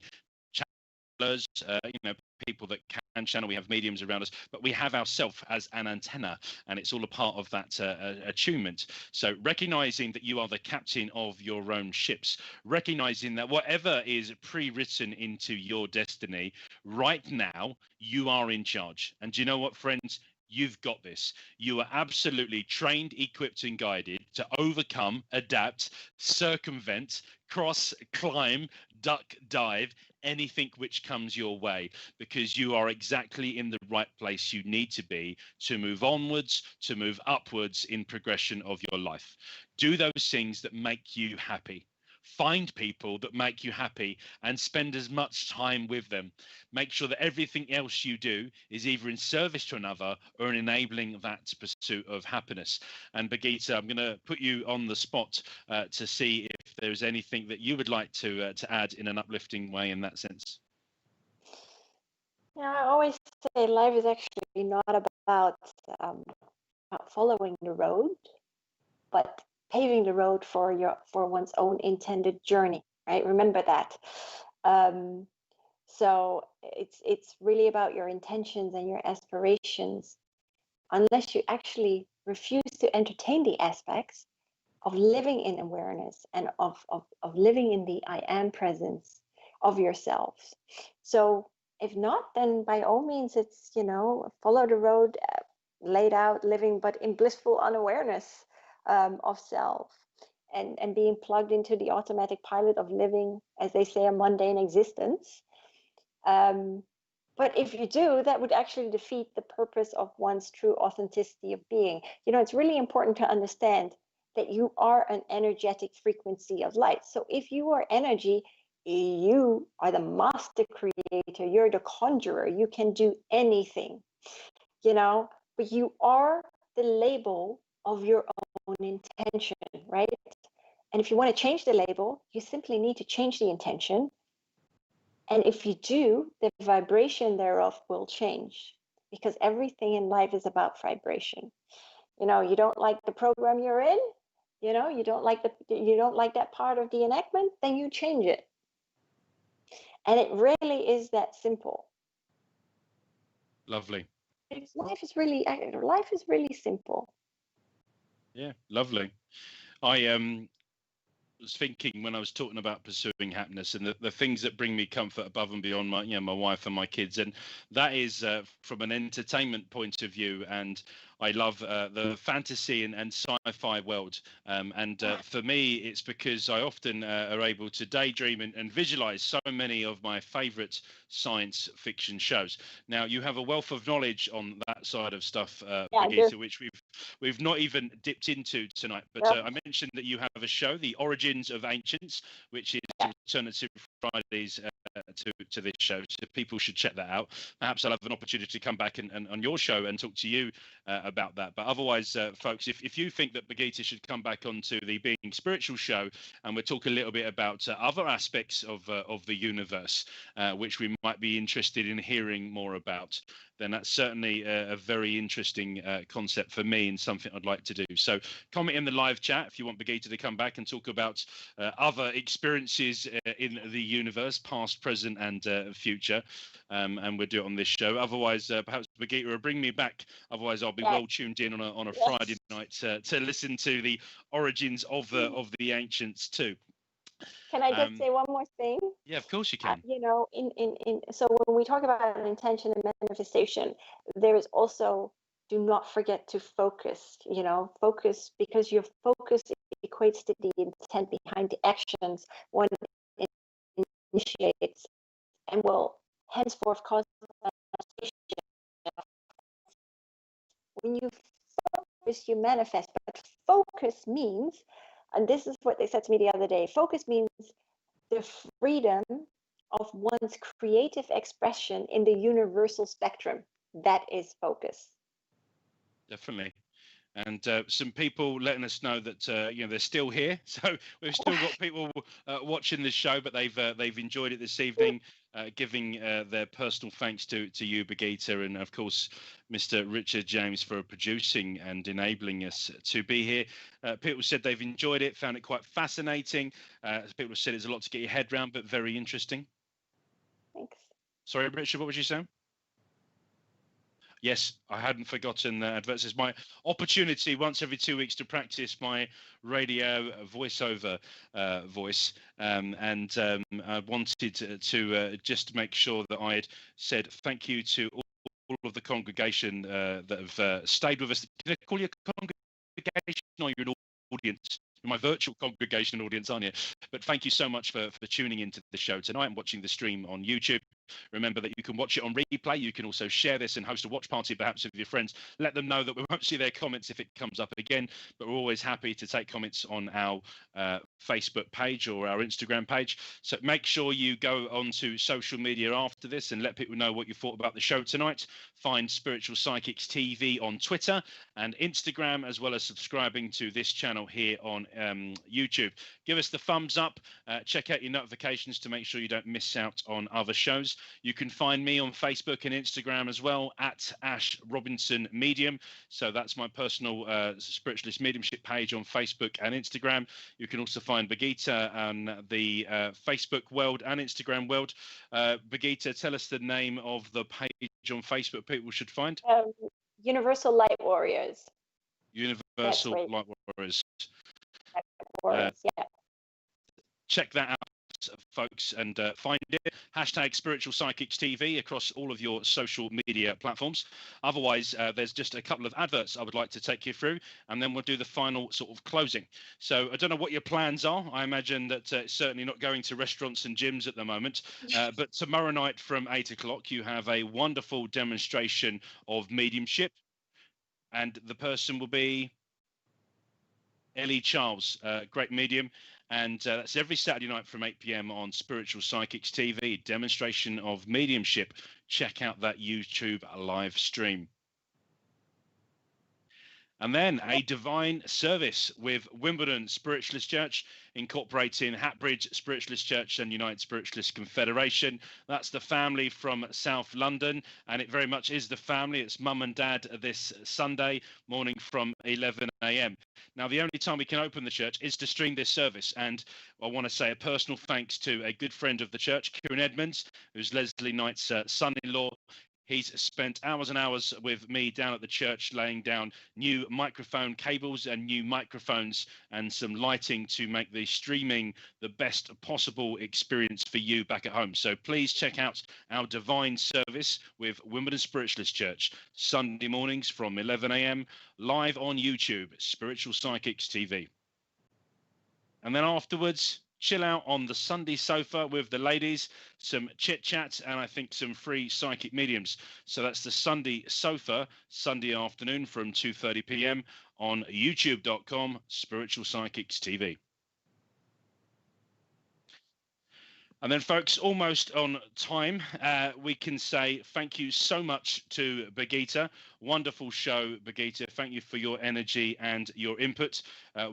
People that can channel, we have mediums around us, but we have ourself as an antenna, and it's all a part of that attunement. So recognizing that you are the captain of your own ships, recognizing that whatever is pre-written into your destiny right now, you are in charge. And do you know what, friends? You've got this. You are absolutely trained, equipped, and guided to overcome, adapt, circumvent, cross, climb, duck, dive, anything which comes your way, because you are exactly in the right place you need to be to move onwards, to move upwards in progression of your life. Do those things that make you happy. Find people that make you happy and spend as much time with them. Make sure that everything else you do is either in service to another or in enabling that pursuit of happiness. And Birgitta, I'm going to put you on the spot to see if there's anything that you would like to add in an uplifting way in that sense. Yeah, I always say life is actually not um, about following the road, but paving the road for one's own intended journey, right? Remember that. Um, so it's really about your intentions and your aspirations. Unless you actually refuse to entertain the aspects of living in awareness and of living in the I am presence of yourselves. So if not, then by all means, it's, follow the road laid out, living but in blissful unawareness of self, and being plugged into the automatic pilot of living, as they say, a mundane existence. Um, but if you do, that would actually defeat the purpose of one's true authenticity of being. It's really important to understand that you are an energetic frequency of light. So if you are energy, you are the master creator, you're the conjurer, you can do anything, but you are the label of your own intention, right? And if you want to change the label, you simply need to change the intention. And if you do, the vibration thereof will change, because everything in life is about vibration. You don't like the program you're in, you don't like that part of the enactment, then you change it. And it really is that simple. Lovely. Life is really simple. Yeah, lovely. I was thinking when I was talking about pursuing happiness and the things that bring me comfort above and beyond my wife and my kids, and that is from an entertainment point of view. And I love the fantasy and sci-fi world. And for me, it's because I often are able to daydream and visualize so many of my favorite science fiction shows. Now, you have a wealth of knowledge on that side of stuff, Birgitte, which we've not even dipped into tonight. But I mentioned that you have a show, The Origins of Ancients, which is alternative Fridays to this show. So people should check that out. Perhaps I'll have an opportunity to come back and on your show and talk to you about that. But otherwise, folks, if you think that Birgitte should come back onto the Being Spiritual show, and we'll talk a little bit about other aspects of the universe, which we might be interested in hearing more about, then that's certainly a very interesting concept for me and something I'd like to do. So comment in the live chat if you want Birgitte to come back and talk about other experiences in the universe, past, present, and future. And we'll do it on this show. Otherwise, perhaps Birgitte will bring me back. Otherwise, I'll be well tuned in on a Friday night to listen to the origins of the ancients too. Can I just say one more thing? Yeah, of course you can. So when we talk about intention and manifestation, there is also, do not forget to focus. Focus, because your focus equates to the intent behind the actions one initiates, and will henceforth cause manifestation. When you focus, you manifest. But focus means, and this is what they said to me the other day, focus means the freedom of one's creative expression in the universal spectrum. That is focus. Definitely. And some people letting us know that they're still here. So we've still got people watching this show, but they've enjoyed it this evening. Giving their personal thanks to you, Birgitte, and of course Mr. Richard James for producing and enabling us to be here. People said they've enjoyed it, found it quite fascinating. People have said it's a lot to get your head around, but very interesting. Thanks. Sorry, Richard, what was you saying? Yes, I hadn't forgotten adverts. It's my opportunity once every 2 weeks to practice my radio voiceover voice. And I wanted to just make sure that I had said thank you to all of the congregation that have stayed with us. Can I call you a congregation or you're an audience? My virtual congregation audience, aren't you? But thank you so much for tuning into the show tonight and watching the stream on YouTube. Remember that you can watch it on replay. You can also share this and host a watch party perhaps with your friends. Let them know that we won't see their comments if it comes up again, but we're always happy to take comments on our Facebook page or our Instagram page. So make sure you go onto social media after this and let people know what you thought about the show tonight. Find Spiritual Psychics TV on Twitter and Instagram, as well as subscribing to this channel here on YouTube. Give us the thumbs up. Check out your notifications to make sure you don't miss out on other shows. You can find me on Facebook and Instagram as well at Ash Robinson Medium. So that's my personal spiritualist mediumship page on Facebook and Instagram. You can also find Birgitta on the Facebook world and Instagram world. Birgitta, tell us the name of the page on Facebook people should find. Universal Light Warriors. Universal Light Warriors. Yeah. Check that out, folks, and find it. Hashtag Spiritual Psychics TV across all of your social media platforms. Otherwise, there's just a couple of adverts I would like to take you through, and then we'll do the final sort of closing. So I don't know what your plans are. I imagine that it's certainly not going to restaurants and gyms at the moment. But tomorrow night from 8 o'clock, you have a wonderful demonstration of mediumship. And the person will be Ellie Charles, great medium. And that's every Saturday night from 8 p.m. on Spiritual Psychics TV, demonstration of mediumship. Check out that YouTube live stream. And then a divine service with Wimbledon Spiritualist Church, incorporating Hatbridge Spiritualist Church and United Spiritualist Confederation. That's the family from South London, and it very much is the family. It's mum and dad this Sunday morning from 11 a.m. Now, the only time we can open the church is to stream this service, and I want to say a personal thanks to a good friend of the church, Kieran Edmonds, who's Leslie Knight's son-in-law. He's spent hours and hours with me down at the church laying down new microphone cables and new microphones and some lighting to make the streaming the best possible experience for you back at home. So please check out our divine service with Wimbledon Spiritualist Church, Sunday mornings from 11 a.m. live on YouTube, Spiritual Psychics TV. And then afterwards, chill out on the Sunday sofa with the ladies, some chit chat, and I think some free psychic mediums. So that's the Sunday sofa, Sunday afternoon from 2:30 p.m. on youtube.com, Spiritual Psychics TV. And then, folks, almost on time, we can say thank you so much to Birgitta. Wonderful show, Birgitta. Thank you for your energy and your input.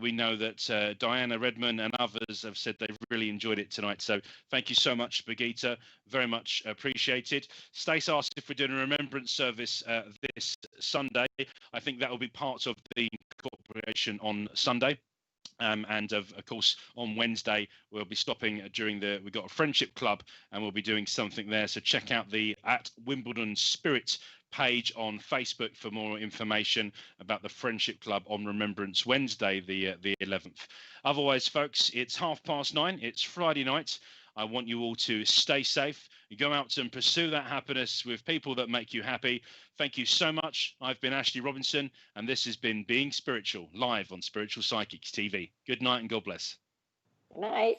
We know that Diana Redman and others have said they've really enjoyed it tonight. So thank you so much, Birgitta. Very much appreciated. Stace asked if we're doing a remembrance service this Sunday. I think that will be part of the incorporation on Sunday. And of course, on Wednesday, we'll be stopping during we've got a friendship club and we'll be doing something there. So check out the @Wimbledon Spirit page on Facebook for more information about the friendship club on Remembrance Wednesday, the 11th. Otherwise, folks, it's 9:30. It's Friday night. I want you all to stay safe. You go out and pursue that happiness with people that make you happy. Thank you so much. I've been Ashley Robinson, and this has been Being Spiritual, live on Spiritual Psychics TV. Good night and God bless. Good night.